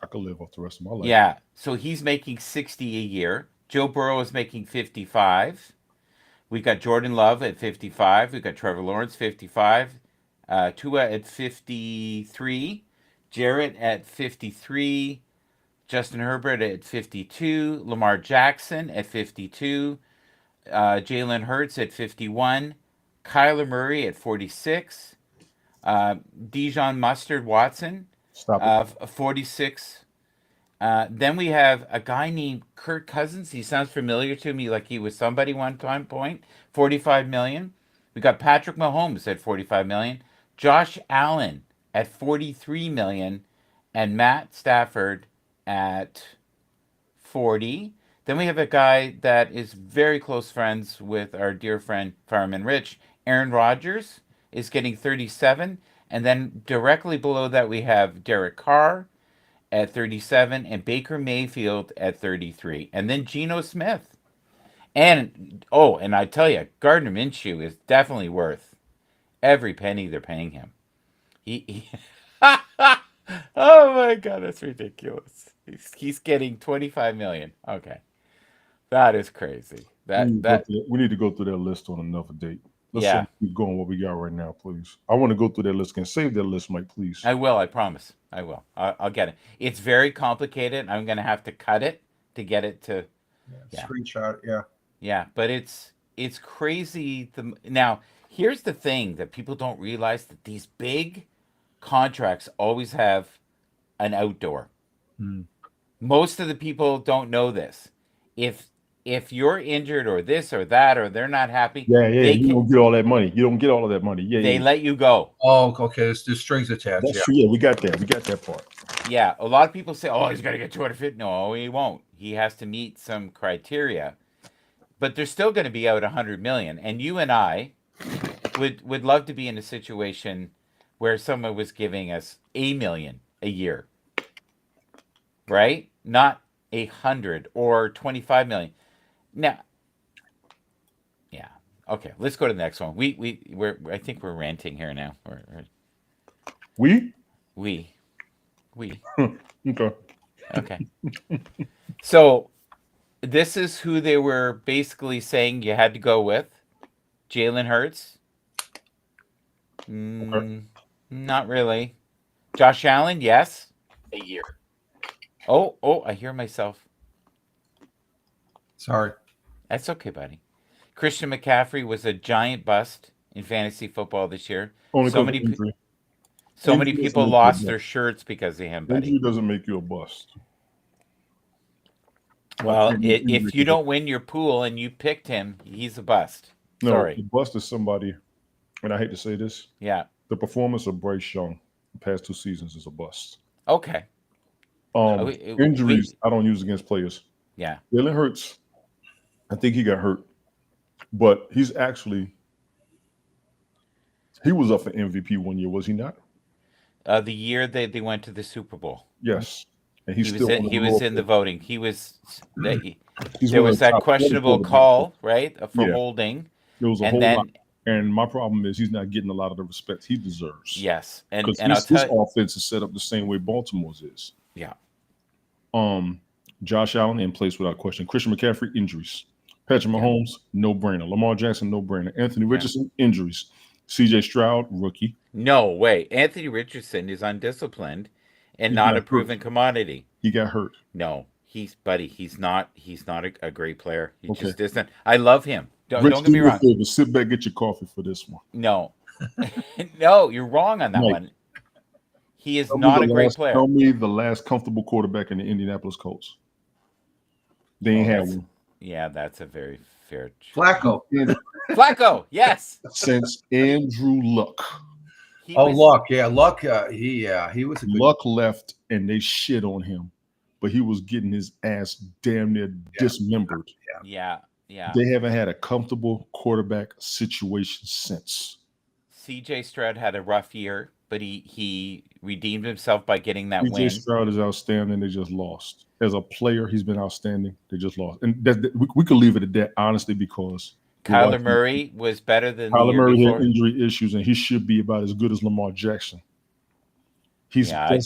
I could live off the rest of my life. Yeah, so he's making $60 a year. Joe Burrow is making $55. We got Jordan Love at $55. We got Trevor Lawrence $55. Tua at $53. Jarrett at $53. Justin Herbert at $52. Lamar Jackson at $52. Jalen Hurts at $51. Kyler Murray at $46. Dijon Mustard Watson Stop it. 46. Then we have a guy named Kirk Cousins. He sounds familiar to me, like he was somebody one time point. $45 million. We got Patrick Mahomes at $45 million. Josh Allen at $43 million, and Matt Stafford at $40. Then we have a guy that is very close friends with our dear friend Fireman Rich. Aaron Rodgers is getting $37. And then directly below that we have Derek Carr at $37 and Baker Mayfield at $33. And then Geno Smith. And I tell you, Gardner Minshew is definitely worth every penny they're paying him. He oh my God, that's ridiculous. He's getting $25 million. Okay. That is crazy. We need to go through that list on another date. Let's keep going what we got right now, please. I want to go through that list. Can save that list, Mike, please. I will. I promise. I will. I'll get it. It's very complicated. I'm going to have to cut it to get it to screenshot. Yeah. Yeah, but it's crazy. Now, here's the thing that people don't realize, that these big contracts always have an outdoor. Most of the people don't know this. If you're injured or this or that, or they're not happy, you don't get all that money. You don't get all of that money. They let you go. Oh, okay. There's strings attached. That's true. Yeah, we got that. We got that part. Yeah, a lot of people say, "Oh, he's got to get 250." No, he won't. He has to meet some criteria, but they're still going to be out $100 million. And you and I would love to be in a situation where someone was giving us $1 million a year, right? Not 100 or 25 million. Now, yeah, okay. Let's go to the next one. I think we're ranting here now. We. Okay. Okay. So, this is who they were basically saying you had to go with. Jalen Hurts. Not really. Josh Allen, yes. A year. Oh, I hear myself. Sorry. That's okay, buddy. Christian McCaffrey was a giant bust in fantasy football this year. So many people lost their shirts because of him, buddy. Injury doesn't make you a bust. Well, if you don't win your pool and you picked him, he's a bust. No, Sorry. the bust is somebody, and I hate to say this. Yeah. The performance of Bryce Young the past 2 seasons is a bust. Okay. Injuries I don't use against players. Yeah. Jalen Hurts, I think he got hurt, but he was up for MVP one year, was he not? The year they went to the Super Bowl. Yes. And he was in the voting. He was there was that top questionable call, right, for holding. There was a whole lot. And my problem is he's not getting a lot of the respect he deserves. Yes. And his offense is set up the same way Baltimore's is. Yeah. Josh Allen in place without question. Christian McCaffrey, injuries. Patrick Mahomes, no brainer. Lamar Jackson, no brainer. Anthony Richardson, injuries. CJ Stroud, rookie. No way. Anthony Richardson is undisciplined and not a proven commodity. He got hurt. No, he's not a great player. He just isn't. I love him. Don't get me wrong. Favor, sit back, get your coffee for this one. No. No, you're wrong on that one. He is not a great player. Tell me the last comfortable quarterback in the Indianapolis Colts. They ain't had one. Yeah, that's a very fair choice. Flacco, yes. Since Andrew Luck. Luck. Yeah, Luck. He was a good... Luck left, and they shit on him. but he was getting his ass damn near dismembered. Yeah. They haven't had a comfortable quarterback situation since. CJ Stroud had a rough year, but he redeemed himself by getting that CJ win. Stroud is outstanding. They just lost. As a player, he's been outstanding. They just lost. And we could leave it at that, honestly, because Kyler Murray was better than the Kyler year Murray before. had injury issues, and he should be about as good as Lamar Jackson. I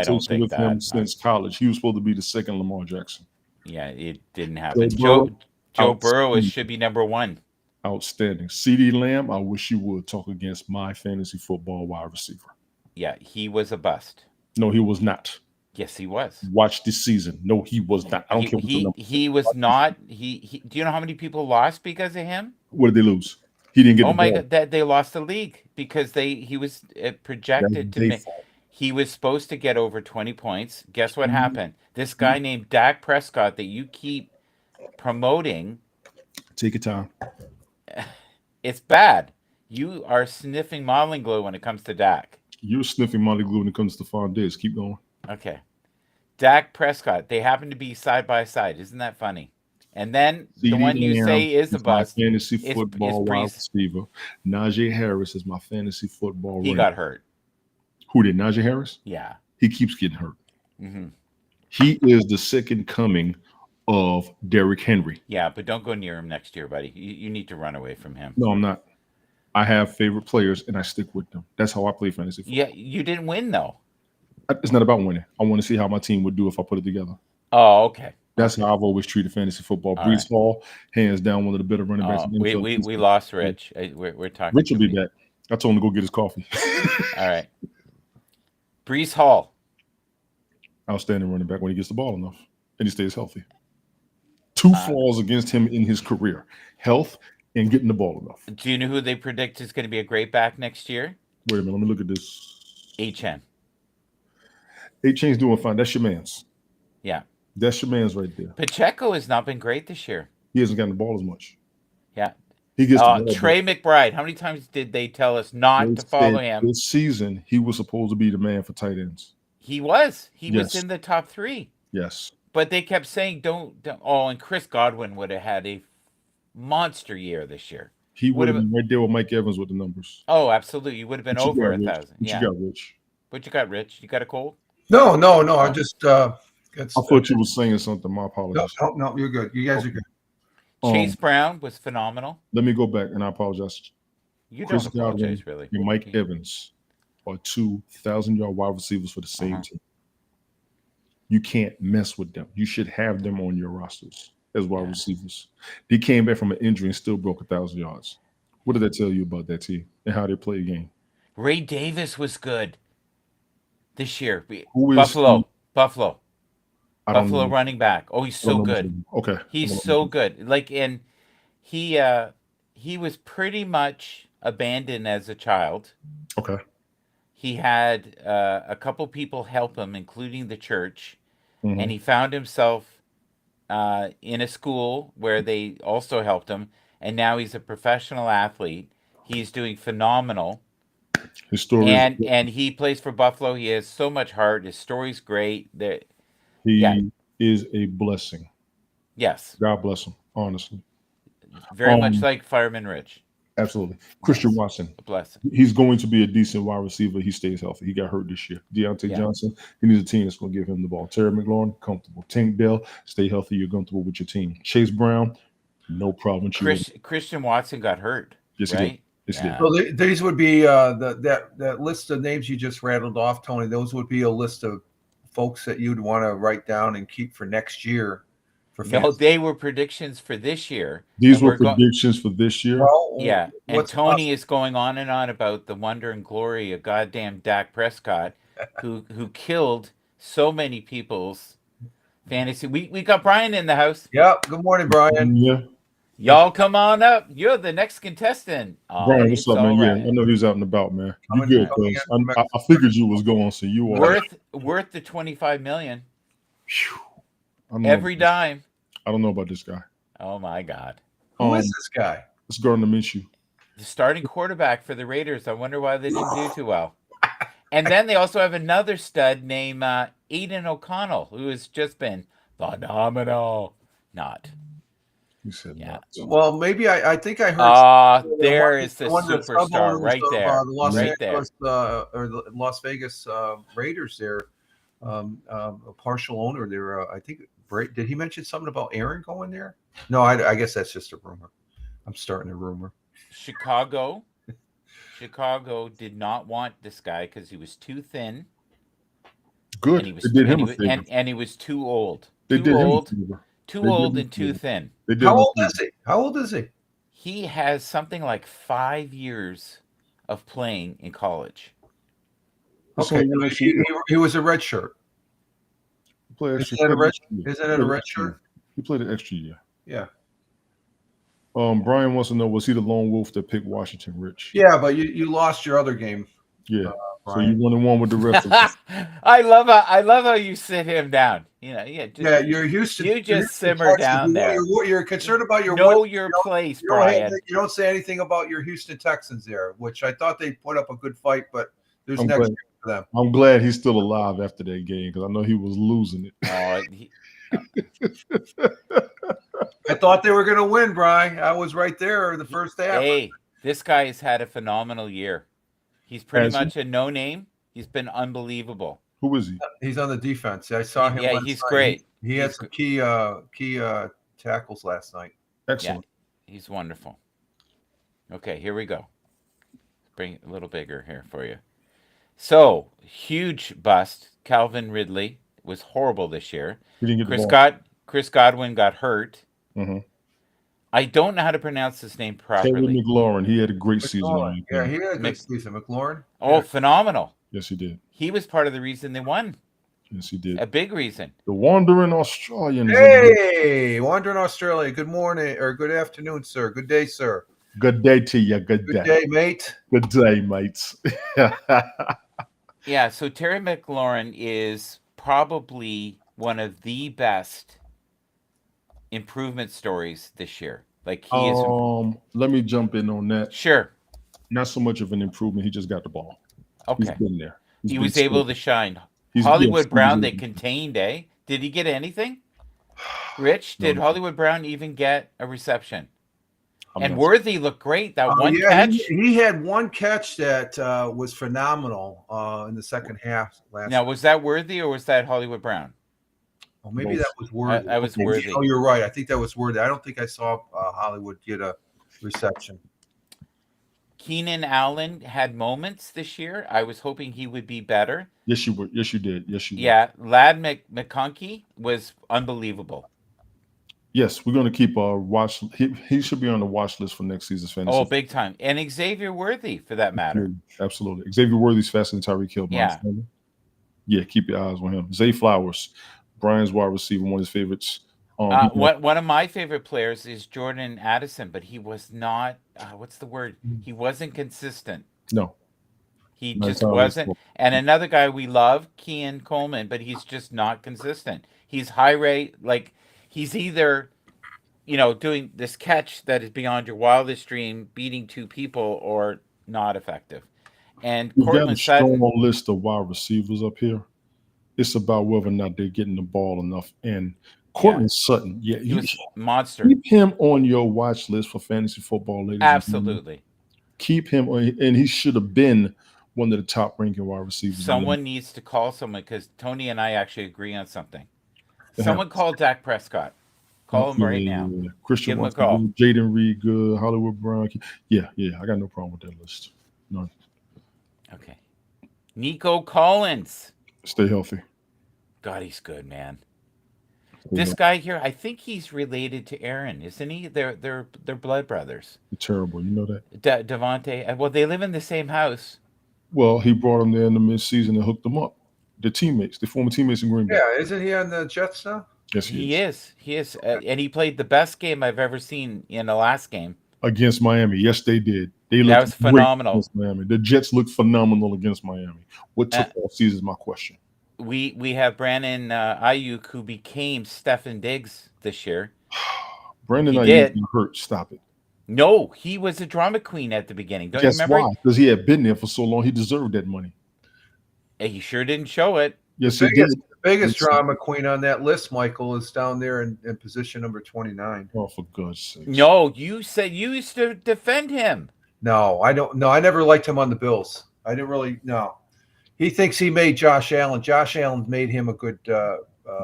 don't think with him that. since college. He was supposed to be the second Lamar Jackson. Yeah, it didn't happen. Joe Burrow should be number one. Outstanding. CeeDee Lamb, I wish you would talk against my fantasy football wide receiver. Yeah, he was a bust. No, he was not. Yes, he was. Watch this season. No, he was not. I don't care what the number. He was not. He. Do you know how many people lost because of him? What did they lose? He didn't get. Oh my God! That they lost the league because he was projected to make. He was supposed to get over 20 points. Guess what happened? This guy named Dak Prescott that you keep promoting. Take your time. It's bad. You are sniffing modeling glue when it comes to Dak. You're sniffing modeling glue when it comes to Stephon Diggs. Keep going. Okay. Dak Prescott. They happen to be side by side. Isn't that funny? And then the one you say is a bust. Fantasy football wide receiver. Najee Harris is my fantasy football. He got hurt. Who did? Najee Harris? Yeah. He keeps getting hurt. Mm-hmm. He is the second coming of Derrick Henry. Yeah, but don't go near him next year, buddy. You need to run away from him. No, I'm not. I have favorite players, and I stick with them. That's how I play fantasy football. Yeah, you didn't win, though. It's not about winning. I want to see how my team would do if I put it together. Oh, okay. That's how I've always treated fantasy football. Brees Hall, hands down, one of the better running backs. We lost Rich. We're talking. Rich will be back. I told him to go get his coffee. All right. Brees Hall. Outstanding running back when he gets the ball enough and he stays healthy. Two flaws against him in his career: health and getting the ball enough. Do you know who they predict is going to be a great back next year? Wait a minute. Let me look at this. HN. HN's doing fine. That's your man's. Yeah. That's your man's right there. Pacheco has not been great this year. He hasn't gotten the ball as much. Yeah. He gets Trey McBride. How many times did they tell us not to follow him? This season, he was supposed to be the man for tight ends. He was. He was in the top 3. Yes. But they kept saying, don't. Oh, and Chris Godwin would have had a monster year this year. He would have been right there with Mike Evans with the numbers. Oh, absolutely. You would have been over 1,000. Yeah. You got Rich. What you got, Rich? You got a cold? No. I just. I thought you were saying something. My apologies. No, you're good. You guys are good. Chase Brown was phenomenal. Let me go back, and I apologize. You Chris don't apologize, really. And Mike Evans are 2,000-yard wide receivers for the same team. You can't mess with them. You should have them on your rosters as wide receivers. They came back from an injury and still broke 1,000 yards. What did that tell you about that team and how they play a game? Ray Davis was good this year. Buffalo. Buffalo running back. Oh, he's so good. Okay. He's so good. And he was pretty much abandoned as a child. Okay. He had a couple people help him, including the church, and he found himself in a school where they also helped him, and now he's a professional athlete. He's doing phenomenal. His story and he plays for Buffalo. He has so much heart. His story's great. He is a blessing. Yes. God bless him, honestly. Very much like Fireman Rich. Absolutely. Christian Watson. A blessing. He's going to be a decent wide receiver. He stays healthy. He got hurt this year. Deontay Johnson, he needs a team that's going to give him the ball. Terry McLaurin, comfortable. Tank Dell, stay healthy. You're comfortable with your team. Chase Brown, no problem. Christian Watson got hurt. Yes, right? So these would be that list of names you just rattled off, Tony. Those would be a list of folks that you'd want to write down and keep for next year. No, they were predictions for this year. These were predictions for this year. Well, yeah, and Tony is going on and on about the wonder and glory of goddamn Dak Prescott, who killed so many people's fantasy. We got Brian in the house. Yeah. Good morning, Brian. Yeah. Y'all come on up. You're the next contestant. Brian, what's up, man? Right. Yeah, I know he's out and about, man. You good, cuz I figured you was going, so you are worth the $25 million. Every dime. I don't know about this guy. Oh my God. Who is this guy? It's Gardner Minshew. The starting quarterback for the Raiders. I wonder why they didn't do too well. And then they also have another stud named Aiden O'Connell, who has just been phenomenal. Not. You said Yeah. not. Well, maybe I think I heard There is the one of the sub superstar owners right of there. the Los Right there. Angeles or the Las Vegas Raiders there, a partial owner there. I think did he mention something about Aaron going there? No, I guess that's just a rumor. I'm starting a rumor. Chicago did not want this guy because he was too thin. Good. And he was They did him a favor. and he was too old. They Too did him a old. favor. Too They did old him a and too favor. thin. They did How him a old favor. is he? How old is he? He has something like 5 years of playing in college. That's Okay, only one extra year. he was a red shirt. He played extra- Isn't that a red- year. isn't He it a played red extra year. shirt? He played an extra year. Yeah. Brian wants to know, was he the lone wolf that picked Washington, Rich? Yeah, but you lost your other game. Yeah. So Brian. you 1-1 with the rest of us. I love how you sit him down. You're Houston. You you're just Houston simmer Texans. down there. You're concerned about your Know win. your place, You don't have- Brian. you don't say anything about your Houston Texans there, which I thought they put up a good fight, but there's I'm next glad. game for them. I'm glad he's still alive after that game because I know he was losing it. I thought they were going to win, Brian. I was right there in the first half. Hey, this guy has had a phenomenal year. He's pretty Has he? much a no-name. He's been unbelievable. Who is he? He's on the defense. I saw him. Yeah, last he's night. great. He had some key tackles last night. Excellent. He's wonderful. Okay, here we go. Bring it a little bigger here for you. So, huge bust. Calvin Ridley was horrible this year. He didn't get the ball. Chris Godwin got hurt. Mhm. I don't know how to pronounce his name Terry properly. McLaurin. He had a great season. McLaurin. Yeah, he had a good season. McLaurin. Oh, Yeah. phenomenal. Yes, he did. He was part of the reason they won. Yes, he did. A big reason. The wandering Australian. Hey, Wandering Australia. Good morning or good afternoon, sir. Good day, sir. Good day to you. Good Good day. day, mate. Good day, mates. Yeah, so Terry McLaurin is probably one of the best improvement stories this year. Like he is. Let me jump in on that. Sure. Not so much of an improvement. He just got the ball. Okay. He's been there. He was able to shine. Yes, Hollywood he Brown, was they able to. contained, eh? Did he get anything? Rich, did No. Hollywood Brown even get a reception? I'm And not- Worthy looked great. That one Yeah, catch. he had one catch that was phenomenal in the second half last. Now, was that Worthy or was that Hollywood Brown? Oh, maybe that was Worthy. That was Worthy. Oh, you're right. I think that was Worthy. I don't think I saw Hollywood get a reception. Keenan Allen had moments this year. I was hoping he would be better. Yes, you were. Yes, you did. Yes, you did. Yeah, Lad McConkey was unbelievable. Yes, we're going to keep a watch. He should be on the watch list for next season's fantasy. Oh, big time. And Xavier Worthy, for that matter. Absolutely. Xavier Worthy's faster than Tyreek Hill. Yeah. Yeah, keep your eyes on him. Zay Flowers, Brian's wide receiver, one of his favorites. One of my favorite players is Jordan Addison, but he was not, what's the word? He wasn't consistent. No. He Not just entirely wasn't. so. And another guy we love, Kean Coleman, but he's just not consistent. He's high rate, like he's either, doing this catch that is beyond your wildest dream, beating two people, or not effective. And We've got a Cortland Sutton, strong list of wide receivers up here. It's about whether or not they're getting the ball enough. And Cortland Sutton, he was a monster. keep him on your watch list for fantasy football, ladies. Absolutely. Keep him on, and he should have been one of the top ranking wide receivers. Someone needs to call someone because Tony and I actually agree on something. Yeah. Someone call Dak Prescott. Call him right now. Yeah. Christian Give him a Watson, call. good, Jaden Reed, good, Hollywood Brown. Yeah, I got no problem with that list. None. Okay. Nico Collins. Stay healthy. God, he's good, man. Stay This healthy. guy here, I think he's related to Aaron, isn't he? They're blood brothers. You're terrible. You know that. Devontae. Well, they live in the same house. Well, he brought him there in the midseason and hooked them up. They're teammates. They're former teammates in Green Bay. Yeah, isn't he on the Jets now? Yes, He is. And he played the best game I've ever seen in the last game. Against Miami. Yes, they did. They That looked was great phenomenal. against Miami. The Jets looked phenomenal against Miami. What took all season is my question. We have Brandon Ayuk, who became Stefan Diggs this year. Brandon He Ayuk did. got hurt. Stop it. No, he was a drama queen at the beginning. Don't Guess you remember? why? Because he had been there for so long. He deserved that money. He sure didn't show it. Yes, he Thing is, did. Biggest drama queen on that list, Michael, is down there in position number 29. Oh, for God's sake! No, you said you used to defend him. No, I don't. No, I never liked him on the Bills. I didn't really. No, he thinks he made Josh Allen. Josh Allen made him a good.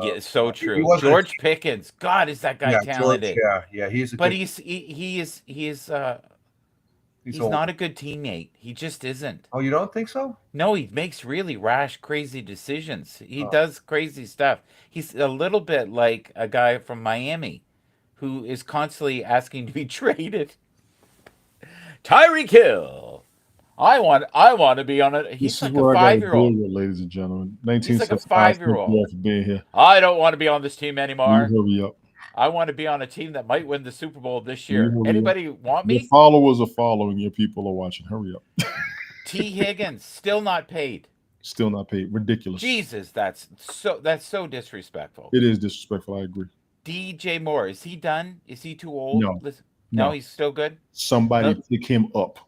Yeah, so He true. wasn't. George Pickens. God, is that guy Yeah, talented? George. Yeah, he's a But good. he's old. not a good teammate. He just isn't. Oh, you don't think so? No, he makes really rash, crazy decisions. He Oh. does crazy stuff. He's a little bit like a guy from Miami who is constantly asking to be traded. Tyreek Hill. I want to be on it. He's like a 5-year-old. Ladies and gentlemen. He's like a 5-year-old. Thank you for being here. I don't want to be on this team anymore. You hurry up. I want to be on a team that might win the Super Bowl this You year. hurry Anybody want me? Your followers are following. Your people are watching. Hurry up. T. Higgins still not paid. Still not paid. Ridiculous. Jesus, that's so disrespectful. It is disrespectful. I agree. DJ Moore, is he done? Is he too old? No. No, he's still good. Somebody pick him up.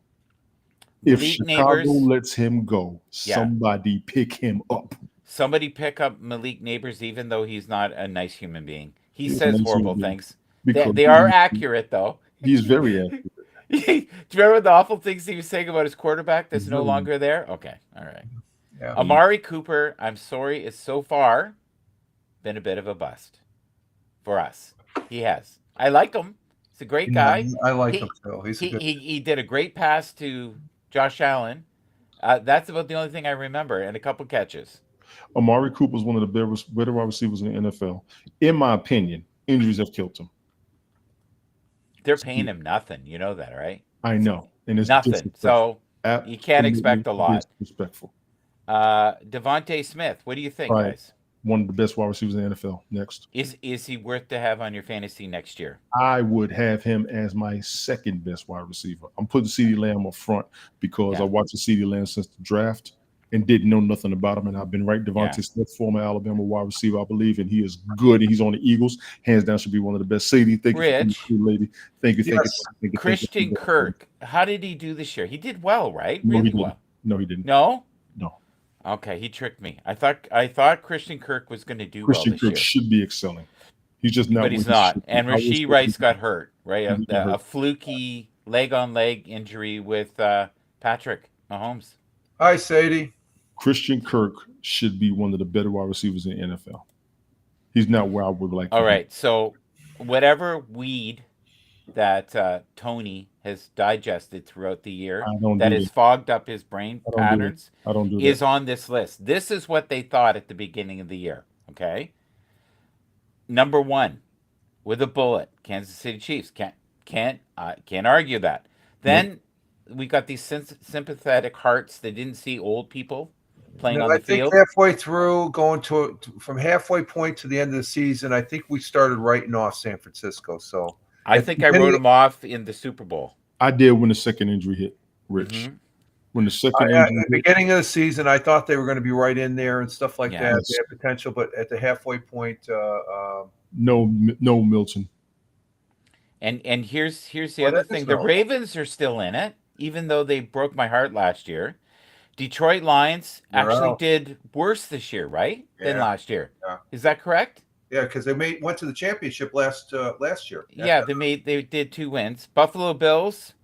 If Malik Chicago Neighbors, lets him go, somebody pick him up. Somebody pick up Malik Neighbors, even though he's not a nice human being. He says horrible things. They are accurate, though. He's very accurate. Do you remember the awful things he was saying about his quarterback that's no longer there? Okay, all right. Yeah. Amari Cooper, I'm sorry, is so far been a bit of a bust for us. He has. I like him. He's a great guy. I like him too. He did a great pass to Josh Allen. That's about the only thing I remember, and a couple catches. Amari Cooper is one of the better wide receivers in the NFL. In my opinion, injuries have killed him. They're paying him nothing. You know that, right? I know. And it's nothing. So you can't expect a lot. Disrespectful. Devontae Smith, what do you think, guys? One of the best wide receivers in the NFL. Next. Is he worth to have on your fantasy next year? I would have him as my second best wide receiver. I'm putting CeeDee Lamb up front because I watched the CeeDee Lamb since the draft and didn't know nothing about him. And I've been right. Devontae Smith, former Alabama wide receiver, I believe, and he is good. And he's on the Eagles. Hands down, should be one of the best. Sadie, thank you, lady. Thank you. Christian Kirk, how did he do this year? He did well, right? Really well. No, he didn't. No. No. Okay, he tricked me. I thought Christian Kirk was going to do well this year. Christian Kirk should be excelling. He's just not. But he's not. And Rashee Rice got hurt, right? A fluky leg-on-leg injury with Patrick Mahomes. Hi, Sadie. Christian Kirk should be one of the better wide receivers in the NFL. He's not where I would like. All right, so whatever weed that Tony has digested throughout the year that has fogged up his brain patterns is on this list. This is what they thought at the beginning of the year, okay? Number 1, with a bullet, Kansas City Chiefs. Can't argue that. Then we got these sympathetic hearts that didn't see old people playing on the field. I think halfway through, going from halfway point to the end of the season, I think we started writing off San Francisco. So I think I wrote them off in the Super Bowl. I did when the second injury hit, Rich. Mm-hmm. When the second at the beginning of the season, I thought they were going to be right in there and stuff like that. They had potential, but at the halfway point, no Milton. And here's the other thing: the Ravens are still in it, even though they broke my heart last year. Detroit Lions actually did worse this year, right, than last year. Yeah. Is that correct? Yeah, because they went to the championship last year. Yeah, they did 2 wins. Buffalo Bills.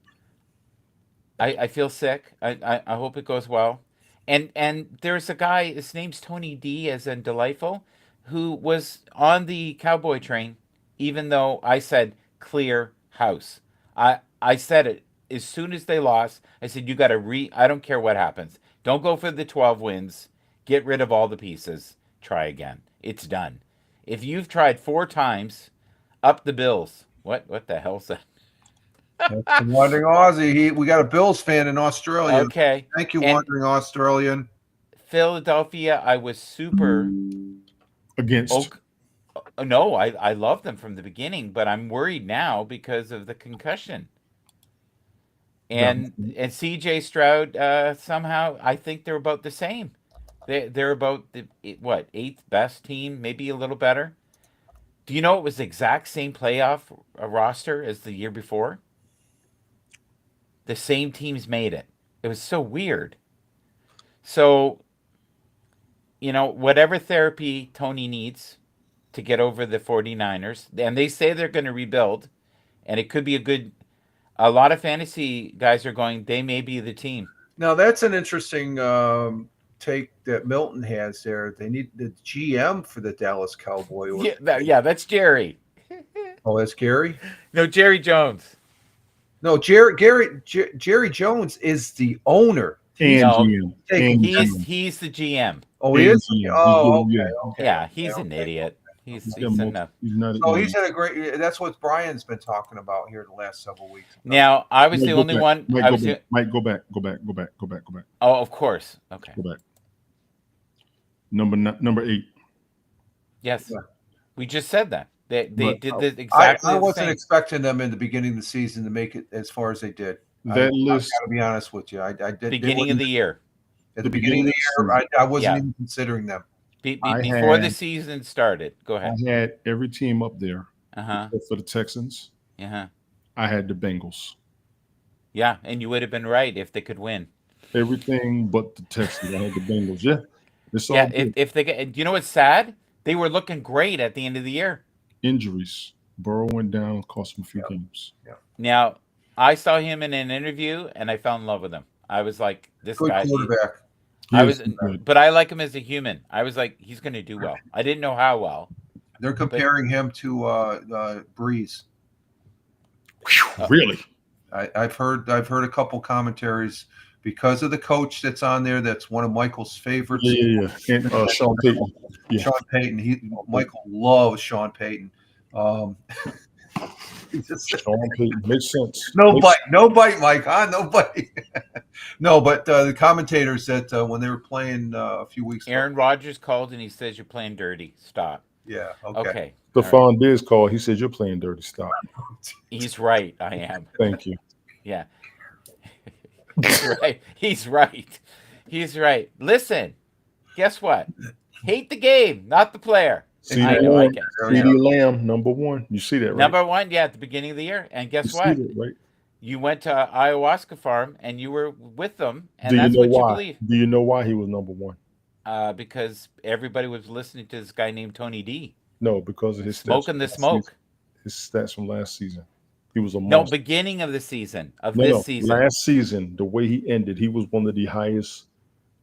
I feel sick. I hope it goes well. And there's a guy. His name's Tony D, as in delightful, who was on the Cowboy train, even though I said clear house. I said it as soon as they lost. I said you got to I don't care what happens. Don't go for the 12 wins. Get rid of all the pieces. Try again. It's done. If you've tried 4 times, up the Bills. What the hell's that? Wandering Aussie. We got a Bills fan in Australia. Okay. Thank you, Wandering Australian. Philadelphia, I was super against. No, I love them from the beginning, but I'm worried now because of the concussion. And CJ Stroud, somehow, I think they're about the same. They're about the 8th best team, maybe a little better. Do you know it was the exact same playoff roster as the year before? The same teams made it. It was so weird. So, whatever therapy Tony needs to get over the 49ers, and they say they're going to rebuild, and it could be a lot of fantasy guys are going, they may be the team. Now that's an interesting take that Milton has there. They need the GM for the Dallas Cowboy. Yeah, that's Jerry. Oh, that's Gary. No, Jerry Jones. No, Jerry Jones is the owner. And No, GM. taking- He's the GM. Oh, he And is. GM. Oh, Yeah. okay. Yeah, he's an okay. idiot. He's He's got enough. He's not. So he's had a great. That's what Brian's been talking about here the last several weeks. Now, I was Mike, the go only back. one. Mike, I go was back. the, Mike, go back. Go back. Go back. Go back. Go back. oh, of course. Okay. Go back. Number 8. Yes. Yeah. We just said that. They But, did the exactly I the wasn't same. expecting them in the beginning of the season to make it as far as they did. That I list. got to be honest with you. I did Beginning of the year. at the beginning of the year. I wasn't Yeah. even considering them. Before the season started. Go I ahead. had every team up there Uh-huh. except for the Texans. Uh-huh. I had the Bengals. Yeah, and you would have been right if they could win. Everything but the Texans. I had the Bengals. Yeah. It's all Yeah, good. if they get, you know what's sad? They were looking great at the end of the year. Injuries. Burrow went down, cost him a few games. Now, I saw him in an interview and I fell in love with him. I was like, this Good guy. quarterback. But I like him as a human. I was like, he's going to do well. I didn't know how well. They're comparing him to Breeze. Really? I've heard a couple commentaries because of the coach that's on there. That's one of Michael's favorites. Yeah. And Sean Payton. Yeah. Sean Payton. Michael loves Sean Payton. Sean Payton. Makes sense. No bite, Mike. Huh? No bite. No, but the commentators that when they were playing a few weeks ago. Aaron Rodgers called and he says, you're playing dirty. Stop. Yeah. Okay. Stephon Diggs called. He said, "You're playing dirty. Stop." He's right. I am. Thank you. Yeah. He's right. He's right. He's right. Listen, guess what? Hate the game, not the player. I know, I guess. CeeDee Lamb, number 1. You see that, right? Number 1, yeah, at the beginning of the year. And guess what? That, right? You went to ayahuasca farm and you were with them, and Do that's you know what why? you believe. Do you know why he was number 1? Because everybody was listening to this guy named Tony D. No, because of his Smoking the smoke. His stats from last season. He was a No, monster. beginning of the season Season. Last season, the way he ended, he was one of the highest.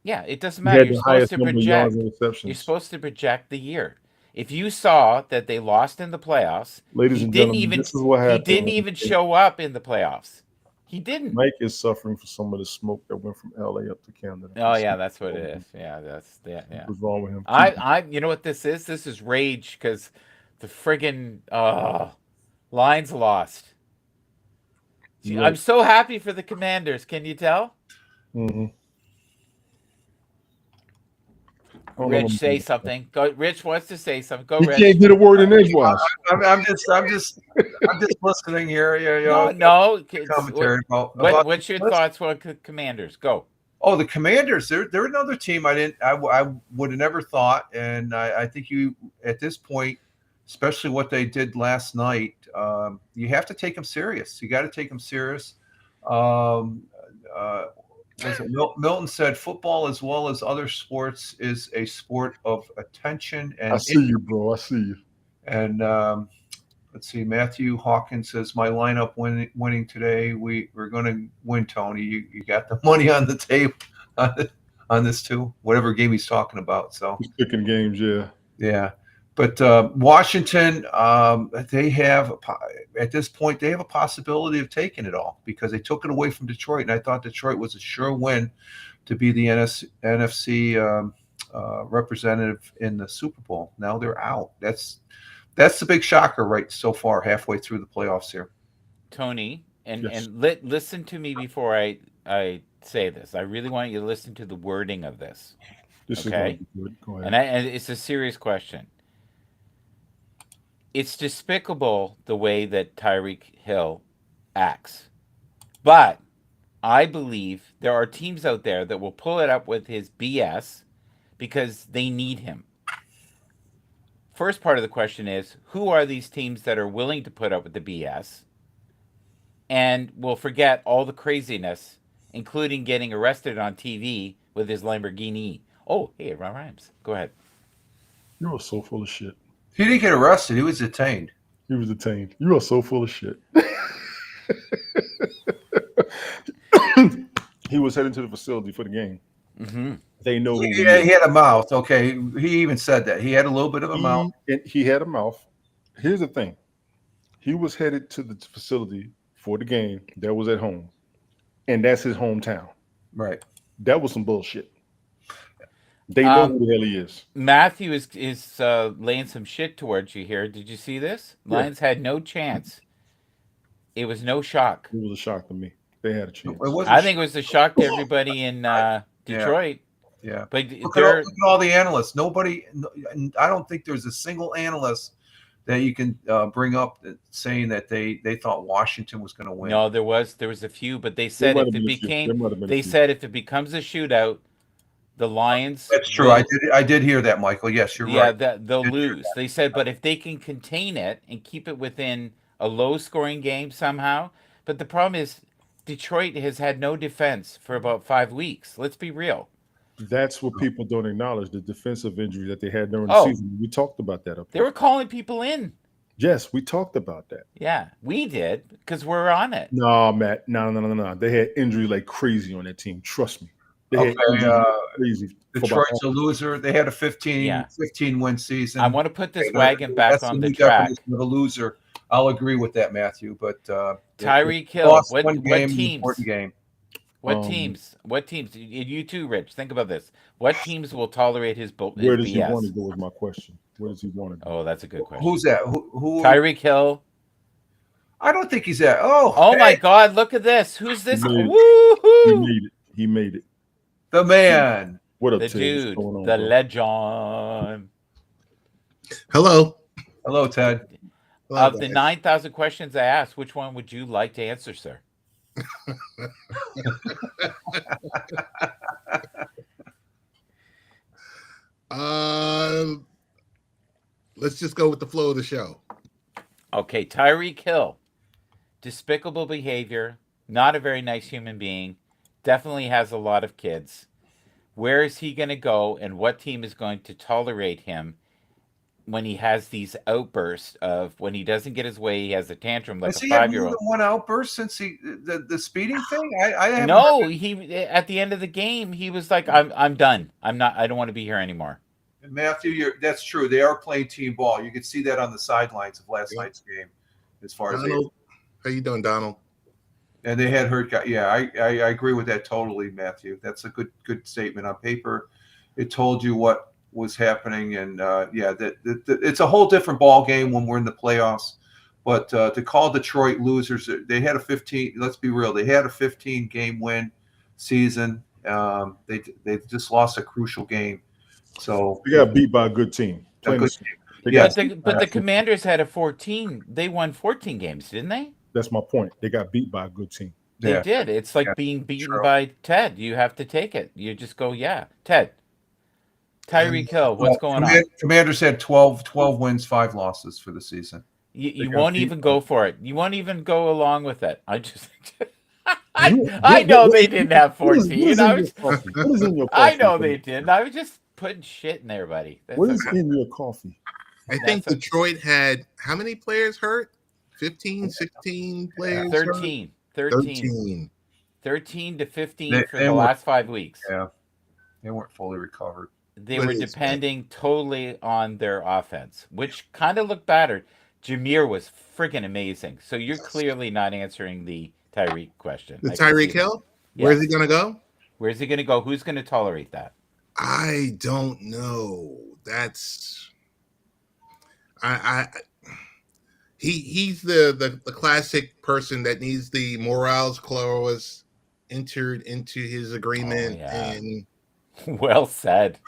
Yeah, it doesn't matter. You're supposed to project. Receptions. You're supposed to project the year. If you saw that they lost in the playoffs, ladies and gentlemen, this is what happened. He didn't even show up in the playoffs. He didn't. Mike is suffering from some of the smoke that went from LA up to Canada. Oh yeah, that's what it is. Yeah, yeah. What's wrong with him? You know what this is? This is rage because the friggin' Lions lost. See, Right. I'm so happy for the Commanders. Can you tell? Mm-hmm. Rich, say something. Go. Rich wants to say something. Go, He Rich. can't get a word in edgewise. I'm just listening here. No. Commentary What's your thoughts on Commanders? Go. Oh, the Commanders. They're another team I would have never thought, and I think you at this point, especially what they did last night, you have to take them serious. You got to take them serious. Milton said football, as well as other sports, is a sport of attention. And I see you, bro. I see you. And let's see. Matthew Hawkins says my lineup winning today. We're going to win, Tony. You got the money on the table on this too. Whatever game he's talking about. So he's picking games, yeah. But Washington, they have at this point they have a possibility of taking it all because they took it away from Detroit, and I thought Detroit was a sure win to be the NFC representative in the Super Bowl. Now they're out. That's the big shocker right so far, halfway through the playoffs here. Tony, and Yes. listen to me before I say this. I really want you to listen to the wording of this. This Okay? is good. Go ahead. And it's a serious question. It's despicable the way that Tyreek Hill acts. But I believe there are teams out there that will pull it up with his BS because they need him. First part of the question is, who are these teams that are willing to put up with the BS and will forget all the craziness, including getting arrested on TV with his Lamborghini? Oh, hey, it rhymes. Go ahead. You are so full of shit. He didn't get arrested. He was detained. He was detained. You are so full of shit. He was heading to the facility for the game. Mm-hmm. They know who Yeah, he he had a mouth. Okay, he even said that he had a little bit of a mouth. He had a mouth. Here's the thing. He was headed to the facility for the game that was at home. And that's his hometown. Right. That was some bullshit. They know who the hell he is. Matthew is laying some shit towards you here. Did you see this? Lions had no chance. It was no shock. It was a shock to me. They had a chance. I think it was a shock to everybody in Detroit. Yeah. But look at all the analysts. Nobody. I don't think there's a single analyst that you can bring up saying that they thought Washington was going to win. No, there was a few, but they said if it becomes a shootout, the Lions. That's true. I did hear that, Michael. Yes, you're right. Yeah, they'll lose. They said, but if they can contain it and keep it within a low-scoring game somehow. But the problem is, Detroit has had no defense for about 5 weeks. Let's be real. That's what people don't acknowledge, the defensive injury that they had during the season. We talked about that up there. They were calling people in. Yes, we talked about that. Yeah, we did because we're on it. No, Matt. No. They had injury like crazy on that team. Trust me. They had crazy. Detroit's a loser. They had a 15 win season. I want to put this wagon back on the track. Of a loser. I'll agree with that, Matthew. But Tyreek Hill. What teams? Game. What teams? What teams? You too, Rich. Think about this. What teams will tolerate his BS? Where does he want to go? Is my question. Where does he want to go? Oh, that's a good question. Who's that? Who? Tyreek Hill. I don't think he's that. Oh, hey. My God! Look at this. Who's this? Woohoo! He made it. The man. What up, the Ted? dude? On, the bro? legend. Hello, Ted. Of the 9,000 questions I asked, which one would you like to answer, sir? Let's just go with the flow of the show. Okay, Tyreek Hill. Despicable behavior, not a very nice human being, definitely has a lot of kids. Where is he going to go, and what team is going to tolerate him when he has these outbursts of when he doesn't get his way, he has a tantrum like a 5-year-old. Has he had more than one outburst since the speeding thing? He at the end of the game he was like, I'm done. I don't want to be here anymore. And Matthew, that's true. They are playing team ball. You could see that on the sidelines of last night's game. As far Donald, how you doing, Donald? And they had hurt guys. Yeah, I agree with that totally, Matthew. That's a good statement. On paper, it told you what was happening, and it's a whole different ball game when we're in the playoffs. But to call Detroit losers, they had a 15. Let's be real, they had a 15-game win season. They just lost a crucial game. So they got beat by a good team. But the Commanders had a 14. They won 14 games, didn't they? That's my point. They got beat by a good team. They did. It's like being beaten by Ted. You have to take it. You just go, Ted. Tyreek Hill, what's going on? Commanders had 12 wins, 5 losses for the season. You won't even go for it. You won't even go along with it. I know they didn't have 14. I know they didn't. I was just putting shit in there, buddy. What is in your coffee? I think Detroit had how many players hurt? 15, 16 players? 13. 13 to 15 for the last 5 weeks. Yeah. They weren't fully recovered. They were depending totally on their offense, which kind of looked battered. Jameer was freaking amazing. So you're clearly not answering the Tyreek question. The Tyreek Hill? Yes. Where's he going to go? Where's he going to go? Who's going to tolerate that? I don't know. That's he's the classic person that needs the morals clause entered into his agreement and well said.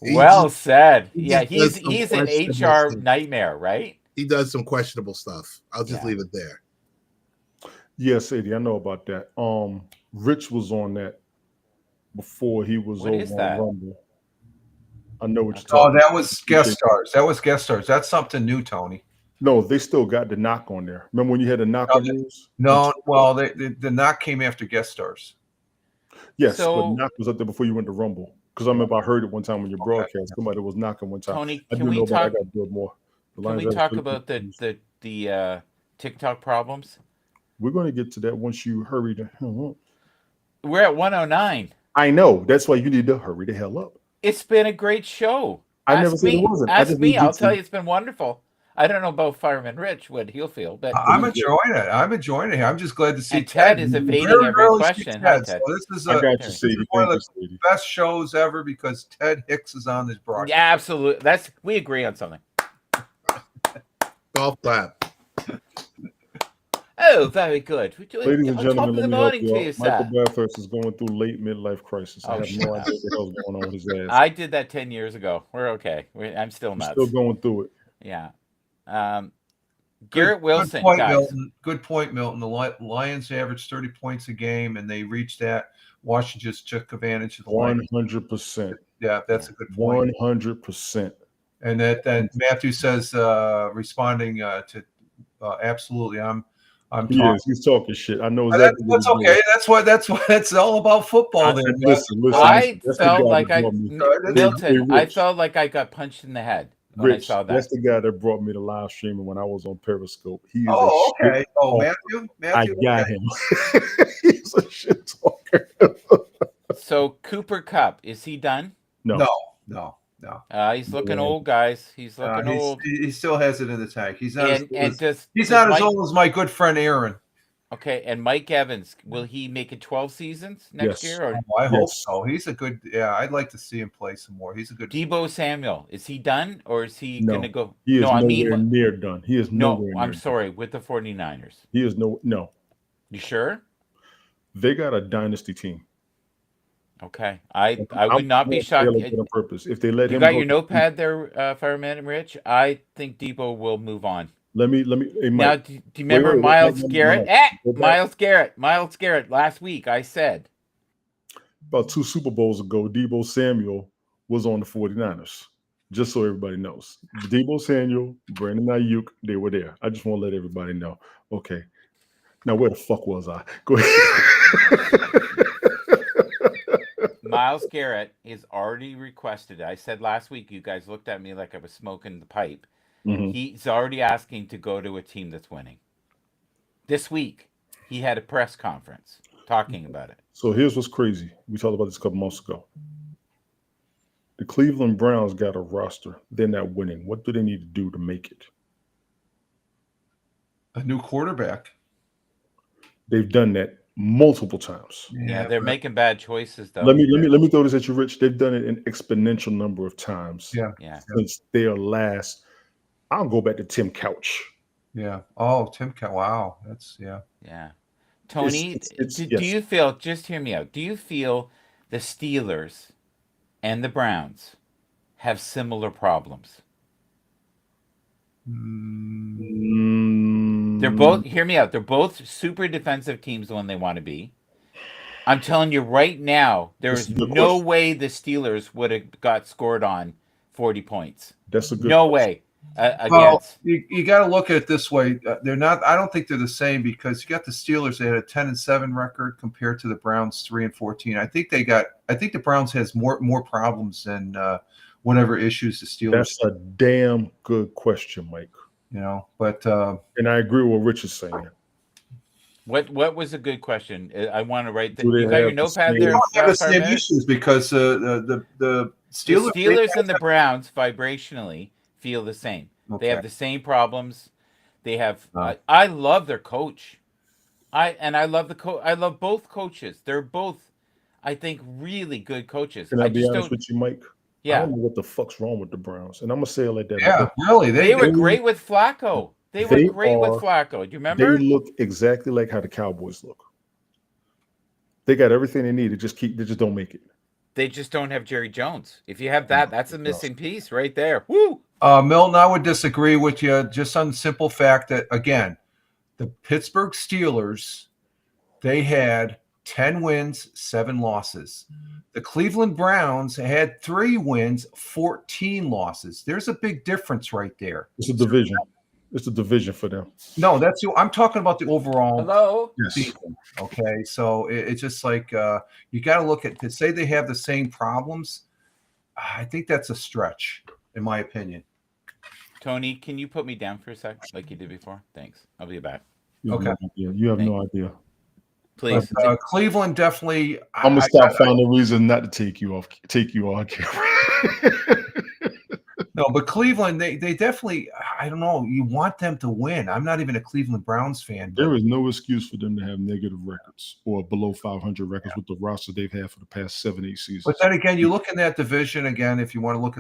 Well said. Yeah, he's an HR nightmare, right? He does some questionable stuff. I'll just leave it there. Yeah, Sadie, I know about that. Rich was on that before he was over on Rumble. I know what you're talking about. Oh, that was guest stars. That's something new, Tony. No, they still got the knock on there. Remember when you had the knock on news? No, well, the knock came after guest stars. Yes, but knock was up there before you went to Rumble. Because I remember I heard it one time when you broadcast. Somebody was knocking one time. Tony, I can do we know about. I talk? got to do it more. Can we talk about the TikTok problems? We're going to get to that once you hurry the hell up. We're at 109. I know. That's why you need to hurry the hell up. It's been a great show. I never said it wasn't. Ask me. I'll tell you it's been wonderful. I don't know about Fireman Rich, what he'll feel, but I'm enjoying it. I'm just glad to see and Ted is evading every question. Hi, Ted. So this is I got you, Sadie. one of the best shows ever because Ted Hicks is on this broadcast. Yeah, absolutely. We agree on something. Golf clap. Oh, very good. Ladies and gentlemen, let me help you out. Michael sir. Bathurst is going through late midlife crisis. I have no idea what the hell's going on with his ass. I did that 10 years ago. We're okay. I'm still nuts. Still going through it. Yeah. Garrett Wilson, Good point, Milton. The Lions averaged 30 points a game, and they reached that. Washington just took advantage of the 100%. Yeah, that's a good point. 100%. And then Matthew says, responding to absolutely, I'm talking. He's talking shit. I know exactly. That's okay. That's what it's all about football. There. Listen. I felt like Milton. I felt like I got punched in the head. Rich, that's the guy that brought me to live streaming when I was on Periscope. He is okay. Matthew, I got him. He's a shit talker. So Cooper Kupp, is he done? No. He's looking old, guys. He's looking old. He still has it in the tank. He's not. He's not as old as my good friend Aaron. Okay, and Mike Evans, will he make it 12 seasons next year? Or? I hope so. He's a good. Yeah, I'd like to see him play some more. He's a good. Debo Samuel, is he done or is he going to go? He is nowhere near done. He is nowhere near. I'm sorry, with the 49ers. He is no. You sure? They got a dynasty team. Okay, I would not be shocked. On purpose. If they let you him got go, your notepad there, Fireman and Rich. I think Debo will move on. Let me. Hey, now, do you remember Miles Garrett? Miles Garrett. Last week, I said about 2 Super Bowls ago, Debo Samuel was on the 49ers. Just so everybody knows, Debo Samuel, Brandon Ayuk, they were there. I just want to let everybody know. Okay, now where the fuck was I? Go ahead. Miles Garrett is already requested. I said last week, you guys looked at me like I was smoking the pipe. Mm-hmm. He's already asking to go to a team that's winning. This week, he had a press conference talking about it. So here's what's crazy. We talked about this a couple months ago. The Cleveland Browns got a roster. They're not winning. What do they need to do to make it? A new quarterback. They've done that multiple times. Yeah, they're making bad choices though. Let me throw this at you, Rich. They've done it an exponential number of times. Yeah. Since their last, I'll go back to Tim Couch. Yeah. Oh, Tim Couch. Wow. That's Yeah. Tony, do you feel? Just hear me out. Do you feel the Steelers and the Browns have similar problems? They're both, hear me out, they're both super defensive teams when they want to be. I'm telling you right now, there's no way the Steelers would have got scored on 40 points. That's a good no way. Against. You got to look at it this way. They're not. I don't think they're the same because you got the Steelers. They had a 10-7 record compared to the Browns 3-14. I think the Browns has more problems than whatever issues the Steelers. That's a damn good question, Mike. But and I agree with what Rich is saying. What was a good question? I want to write that. You got your notepad there. They don't have the same issues because the Steelers and the Browns vibrationally feel the same. Okay. They have the same problems. They have. I love their coach. I love I love both coaches. They're both, I think, really good coaches. Can I be honest with you, Mike? Yeah. I don't know what the fuck's wrong with the Browns, and I'm gonna say it like that. Yeah, really. They were great with Flacco. They were great with Flacco. Do you remember? They look exactly like how the Cowboys look. They got everything they need. They just don't make it. They just don't have Jerry Jones. If you have that, that's a missing piece right there. Woo! Milton, I would disagree with you just on the simple fact that, again, the Pittsburgh Steelers, they had 10 wins, 7 losses. The Cleveland Browns had 3 wins, 14 losses. There's a big difference right there. It's a division. It's a division for them. No, I'm talking about the overall Hello. season. Okay, so it's just like you got to look at to say they have the same problems. I think that's a stretch, in my opinion. Tony, can you put me down for a sec, like you did before? Thanks. I'll be back. You have no idea. You have no idea. Please. But, Cleveland definitely. I'm gonna stop finding a reason not to take you off camera. No, but Cleveland, they definitely. I don't know. You want them to win. I'm not even a Cleveland Browns fan. There is no excuse for them to have negative records or below 500 records with the roster they've had for the past 7-8 seasons. But then again, you look in that division again. If you want to look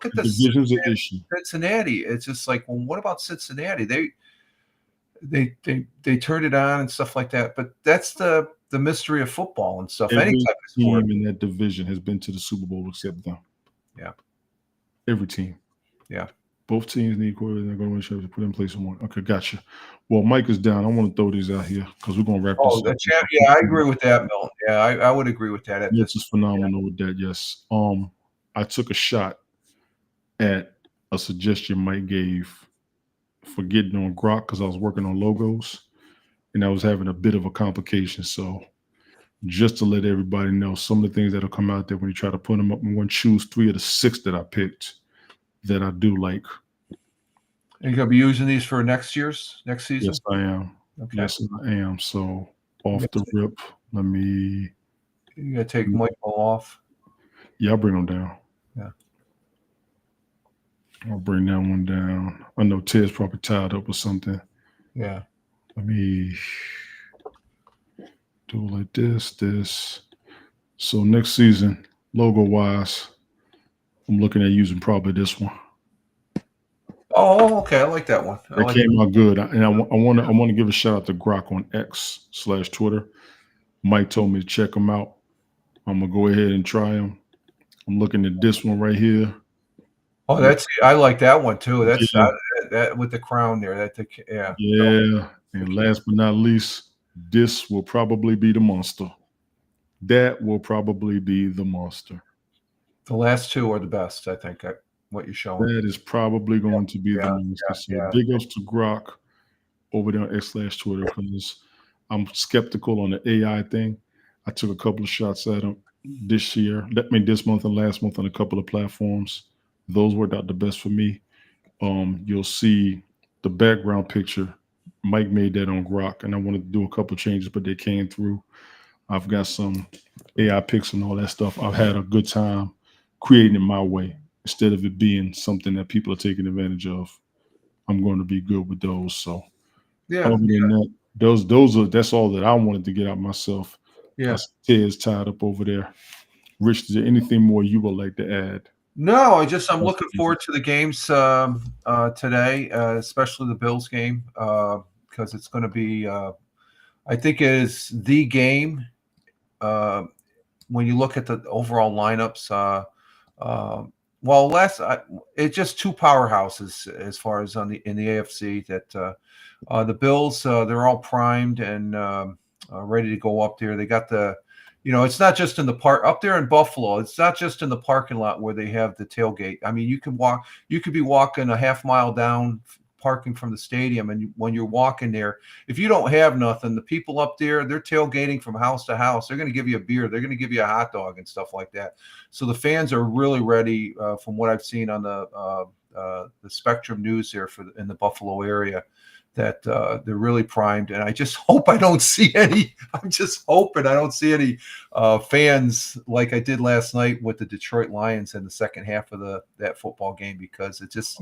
at the division's an issue. Cincinnati. It's just like, well, what about Cincinnati? They turned it on and stuff like that. But that's the mystery of football and stuff. Every Any type of sport team in that division has been to the Super Bowl except them. Yeah. Every team. Yeah. Both teams need quarterbacks. They're going to win championships. Put in place one. Okay, gotcha. Well, Mike is down. I want to throw these out here because we're going to wrap this up. Yeah, I agree with that, Milton. Yeah, I would agree with that. This is phenomenal with that. Yes. I took a shot at a suggestion Mike gave for getting on Grok because I was working on logos and I was having a bit of a complication. So just to let everybody know, some of the things that'll come out there when you try to put them up and one choose 3 of the 6 that I picked that I do like. Are you going to be using these for next season? Yes, I am. Okay. Yes, I am. So off the rip, let me. You got to take Michael off. Yeah, I'll bring him down. Yeah. I'll bring that one down. I know Ted's probably tied up with something. Yeah. Let me do it like this. So next season, logo-wise, I'm looking at using probably this one. Oh, okay. I like that one. It came out good, and I want to give a shout out to Grok on X/Twitter. Mike told me to check him out. I'm gonna go ahead and try him. I'm looking at this one right here. Oh, I like that one too. That's that with the crown there. Yeah. Yeah. And last but not least, this will probably be the monster. That will probably be the monster. The last 2 are the best, I think. What you're showing. That is probably going to be the monster. So big ups to Grok over there on X/Twitter because I'm skeptical on the AI thing. I took a couple of shots at him this month and last month on a couple of platforms. Those worked out the best for me. You'll see the background picture. Mike made that on Grok, and I wanted to do a couple of changes, but they came through. I've got some AI pics and all that stuff. I've had a good time creating it my way instead of it being something that people are taking advantage of. I'm going to be good with those. So, other than that, that's all that I wanted to get out myself. Yeah, Ted's tied up over there. Rich, is there anything more you would like to add? No, I'm looking forward to the games today, especially the Bills game, because it's going to be, I think, it is the game. When you look at the overall lineups, it's just 2 powerhouses as far as in the AFC. That the Bills, they're all primed and ready to go up there. They got it's not just in the park up there in Buffalo. It's not just in the parking lot where they have the tailgate. I mean, you could be walking a half mile down, parking from the stadium, and when you're walking there, if you don't have nothing, the people up there, they're tailgating from house to house. They're going to give you a beer. They're going to give you a hot dog and stuff like that. So the fans are really ready, from what I've seen on the Spectrum News there in the Buffalo area. That they're really primed, and I just hope I don't see any. I'm just hoping I don't see any fans like I did last night with the Detroit Lions in the second half of that football game, because it just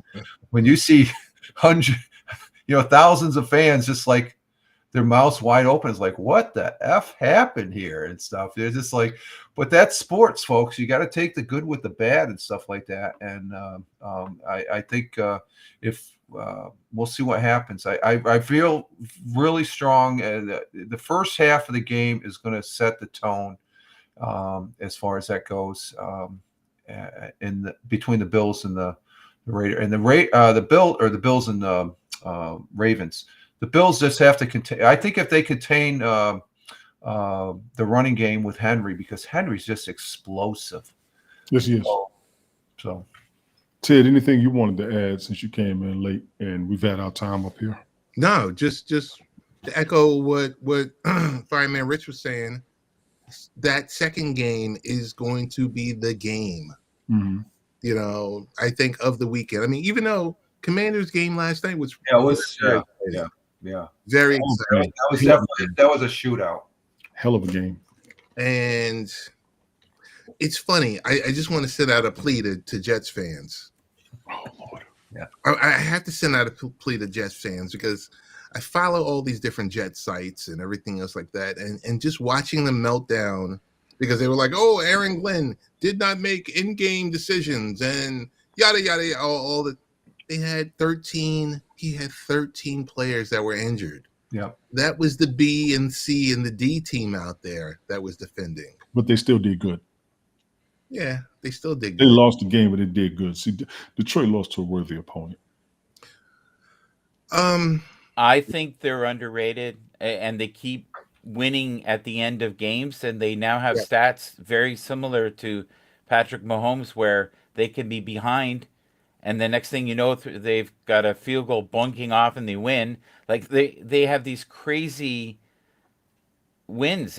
when you see thousands of fans just like their mouths wide open, it's like, what the F happened here and stuff. They're just like, but that's sports, folks. You got to take the good with the bad and stuff like that. And I think if we'll see what happens. I feel really strong. The first half of the game is going to set the tone as far as that goes between the Bills and the Raiders and the Bills and the Ravens. The Bills just have to contain. I think if they contain the running game with Henry, because Henry's just explosive. Yes, he is. So Ted, anything you wanted to add since you came in late and we've had our time up here? No, just to echo what Fireman Rich was saying. That second game is going to be the game. Mm-hmm. You know, I think of the weekend. I mean, even though Commanders game last night was yeah. very exciting. That was a shootout. Hell of a game. And it's funny. I just want to send out a plea to Jets fans. Oh Lord. Yeah. I have to send out a plea to Jets fans because I follow all these different Jet sites and everything else like that. And just watching them melt down because they were like, oh, Aaron Glenn did not make in-game decisions and yada, yada, all the. He had 13 players that were injured. Yeah. That was the B and C and the D team out there that was defending. But they still did good. Yeah, they still did They good. lost the game, but they did good. See, Detroit lost to a worthy opponent. I think they're underrated, and they keep winning at the end of games, and they now have stats very similar to Patrick Mahomes, where they can be behind, and the next thing you know, they've got a field goal bunking off, and they win. Like they have these crazy wins.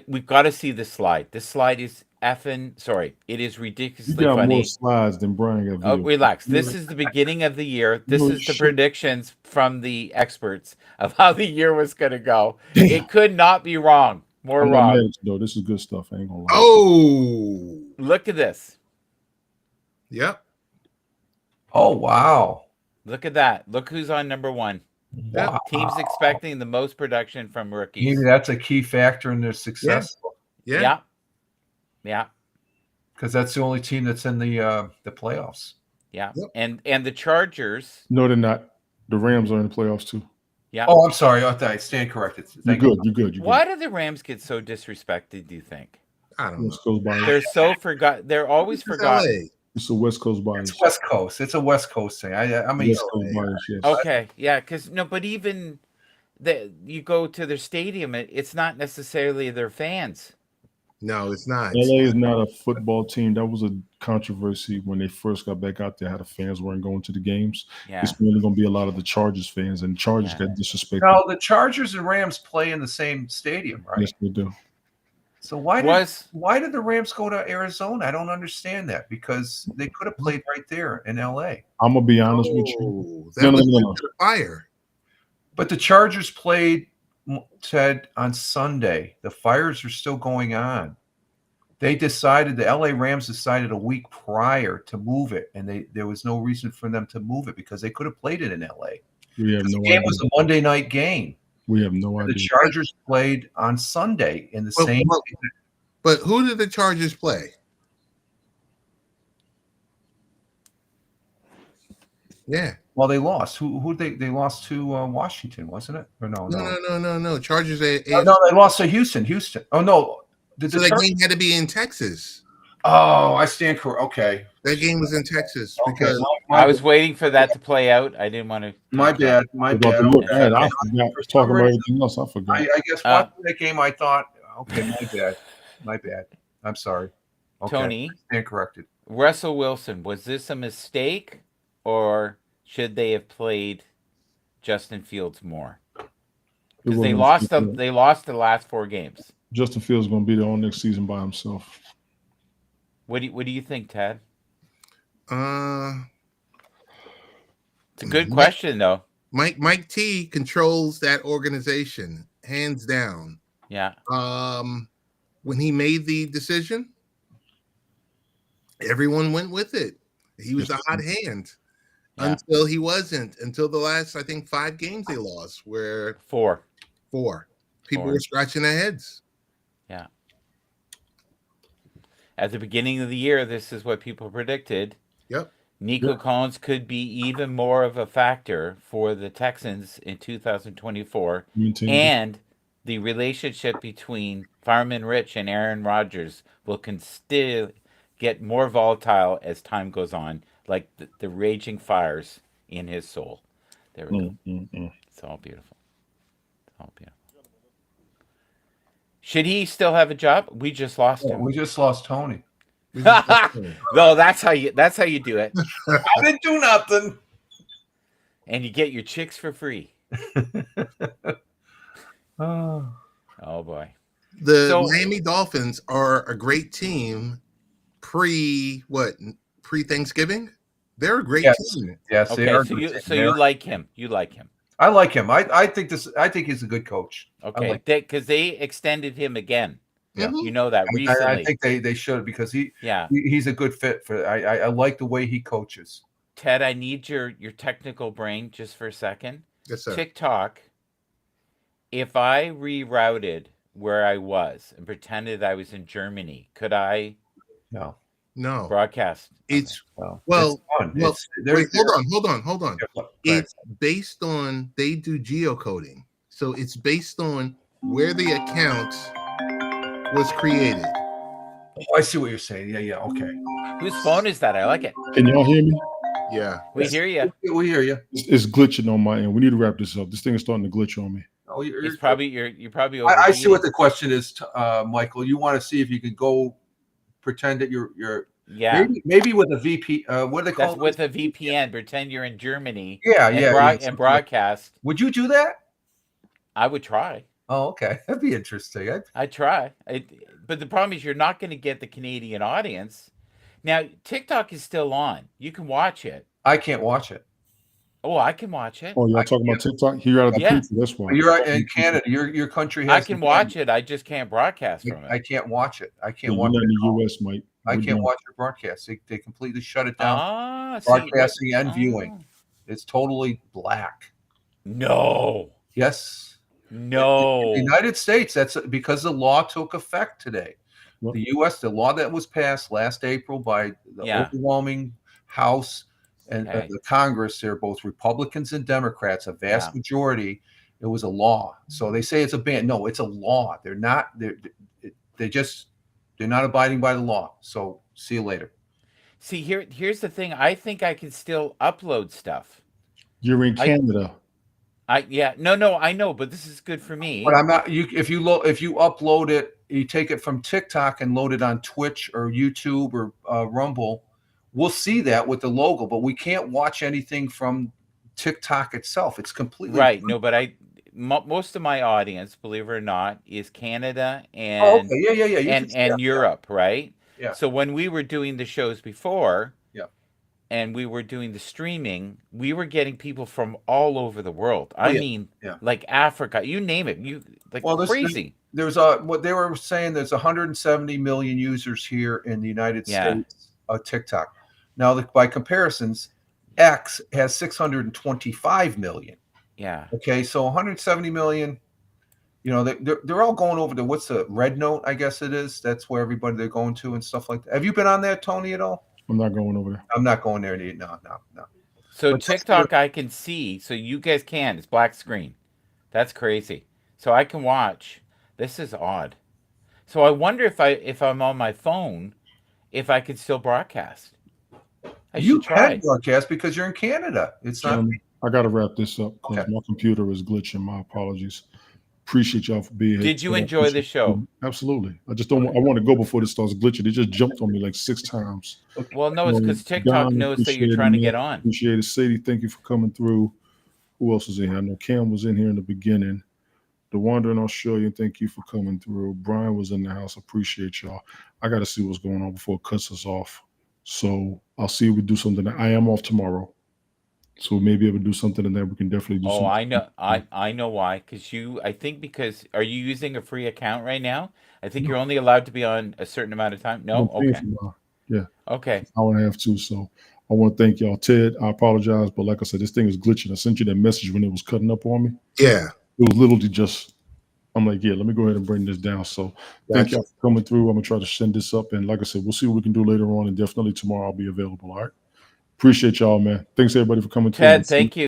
We've got to see this slide. This slide is it is ridiculously You got funny. more slides than Brian got. Oh, relax. This is the beginning of the year. This is the predictions from the experts of how the year was going to go. Damn. It could not be wrong. More wrong. Though. This is good stuff. I ain't gonna lie. Oh, look at this. Yep. Oh, wow. Look at that. Look who's on number one. Wow. Teams expecting the most production from rookies. Maybe that's a key factor in their success. Yeah. Because that's the only team that's in the playoffs. Yeah. Yep. And the Chargers. No, they're not. The Rams are in the playoffs too. Yeah. Oh, I'm sorry. I stand corrected. You're good. Why do the Rams get so disrespected, do you think? I don't know. They're so forgotten. They're always forgotten. It's a West Coast bias. It's West Coast. It's a West Coast thing. I'm a West Coast bias, yes. Okay, yeah, because but even you go to their stadium, it's not necessarily their fans. No, it's not. LA is not a football team. That was a controversy when they first got back out there, how the fans weren't going to the games. Yeah. It's really going to be a lot of the Chargers fans, and Chargers got disrespected. No, the Chargers and Rams play in the same stadium, right? Yes, they do. So why did the Rams go to Arizona? I don't understand that because they could have played right there in LA. I'm gonna be honest with you. No. Fire. But the Chargers played, Ted, on Sunday. The fires are still going on. They decided, the LA Rams decided a week prior to move it, and there was no reason for them to move it because they could have played it in LA. We have no idea. The game idea. was a Monday night game. We have no idea. The Chargers played on Sunday in the same. But who did the Chargers play? Yeah. Well, they lost. Who they lost to Washington, wasn't it? Or no? Chargers. No, they lost to Houston. Oh no. So that game had to be in Texas. Oh, I stand corrected. Okay. That game was in Texas because I was waiting for that to play out. I didn't want to. My bad. I forgot talking about everything else. I forgot. I guess watching that game, I thought, okay, my bad. I'm sorry. Okay. Tony, I stand corrected. Russell Wilson, was this a mistake, or should they have played Justin Fields more? Because they lost the last 4 games. Justin Fields is going to be there all next season by himself. What do you think, Ted? It's a good question, though. Mike T controls that organization hands down. Yeah. When he made the decision, everyone went with it. He was the hot hand until he wasn't. Until the last, I think, 5 games they lost. Where 4. People were scratching their heads. Yeah. At the beginning of the year, this is what people predicted. Yep. Nico Collins could be even more of a factor for the Texans in 2024. And the relationship between Fireman Rich and Aaron Rodgers will still get more volatile as time goes on, like the raging fires in his soul. There we go. It's all beautiful. Should he still have a job? We just lost him. We just lost Tony. No, that's how you do it, I didn't do nothing. and you get your chicks for free. Oh. Oh boy. The So- Miami Dolphins are a great team pre-Thanksgiving. They're a great team. Yes, they Okay, are. so good you team. so They you are- like him. You like him. I like him. I think he's a good coach. Okay, like- because they extended him again. Yeah. Mhm. You know that I recently. think they should, because Yeah. he's a good fit for. I like the way he coaches. Ted, I need your technical brain just for a second. Yes, sir. TikTok, if I rerouted where I was and pretended I was in Germany, could I No, No, broadcast? it's no. Well, it's fun. well, They're- hold on. Go ahead. It's based on they do geocoding, so it's based on where the account was created. Oh, I see what you're saying. Yeah. Okay. Whose phone is that? I like it. Can y'all hear me? Yeah, We hear you. We hear you. It's glitching on my end. We need to wrap this up. This thing is starting to glitch on me. Oh, It's probably you're probably. I see what overheating. the question is, Michael. You want to see if you can go pretend that you're Yeah. maybe with a VP. What do they call That's it? with a VPN. Pretend you're in Germany. Yeah, and yeah. and broadcast. Would you do that? I would try. Oh, okay. That'd be interesting. I try. But the problem is you're not going to get the Canadian audience. Now, TikTok is still on. You can watch it. I can't watch it. Oh, I can watch it. Oh, y'all talking about TikTok? Here out of the Yeah. pizza. That's why. You're in Canada. Your country has. I can watch it. I just can't broadcast from I it. can't watch it. I Yeah, can't you're watch not it. in the U.S., Mike. I We're can't done. watch your broadcast. They completely shut it down. Ah, Broadcasting and viewing. It's totally black. No. Yes. No. The United States, that's because the law took effect today. Well- The U.S., the law that was passed last April by the Yeah. overwhelming House and Okay. the Congress, they're both Republicans and Democrats, a vast Yeah. majority. It was a law. So they say it's a ban. No, it's a law. They're not. They're not abiding by the law. So see you later. See, here's the thing. I think I can still upload stuff. You're in Canada. No, I know, but this is good for me. But I'm not. If you upload it, you take it from TikTok and load it on Twitch or YouTube or Rumble. We'll see that with the logo, but we can't watch anything from TikTok itself. It's completely Right. No, but most of my audience, believe it or not, is Canada and Oh, okay. Yeah. You can see and that. Europe, right? Yeah. So when we were doing the shows before, Yeah. and we were doing the streaming, we were getting people from all over the world. Oh, I yeah. mean, Yeah. like Africa, you name it. You like Well, crazy. There's what they were saying. There's 170 million users here in the United Yeah. States of TikTok. Now, by comparisons, X has 625 million. Yeah. Okay, so 170 million. You know, they're all going over to what's the Red Note? I guess it is. That's where everybody they're going to and stuff like that. Have you been on that, Tony, at all? I'm not going over there. I'm not going there. No. So But TikTok I can see, so you guys can. It's black screen. That's crazy. So I can watch. This is odd. So I wonder if I'm on my phone, if I could still broadcast. I You should try. can broadcast because you're in Canada. It's not. I got to wrap this up because Okay. my computer is glitching. My apologies. Appreciate y'all for being here. Did you today. enjoy the show? Absolutely. I just don't. I want to go before this starts glitching. It just jumped on me like 6 times. Well, no, it's because TikTok Don, knows that appreciate you're it, trying to man. get on. Appreciate it. Sadie, thank you for coming through. Who else was in here? I know Cam was in here in the beginning. The Wandering Australian, thank you for coming through. Brian was in the house. Appreciate y'all. I got to see what's going on before it cuts us off. So I'll see if we do something. I am off tomorrow. So we may be able to do something and then we can definitely do Oh, something. I know. I know why. Because are you using a free account right now? I think you're only allowed to be on a certain amount of time. No? I'm paying Okay. for mine. Okay. I would have to. So I want to thank y'all. Ted, I apologize, but like I said, this thing is glitching. I sent you that message when it was cutting up on me. Yeah. It was literally just, I'm like, yeah, let me go ahead and bring this down. So thank Gotcha. y'all for coming through. I'm going to try to send this up. And like I said, we'll see what we can do later on. And definitely tomorrow I'll be available. All right. Appreciate y'all, man. Thanks everybody for coming through. Ted, thank you.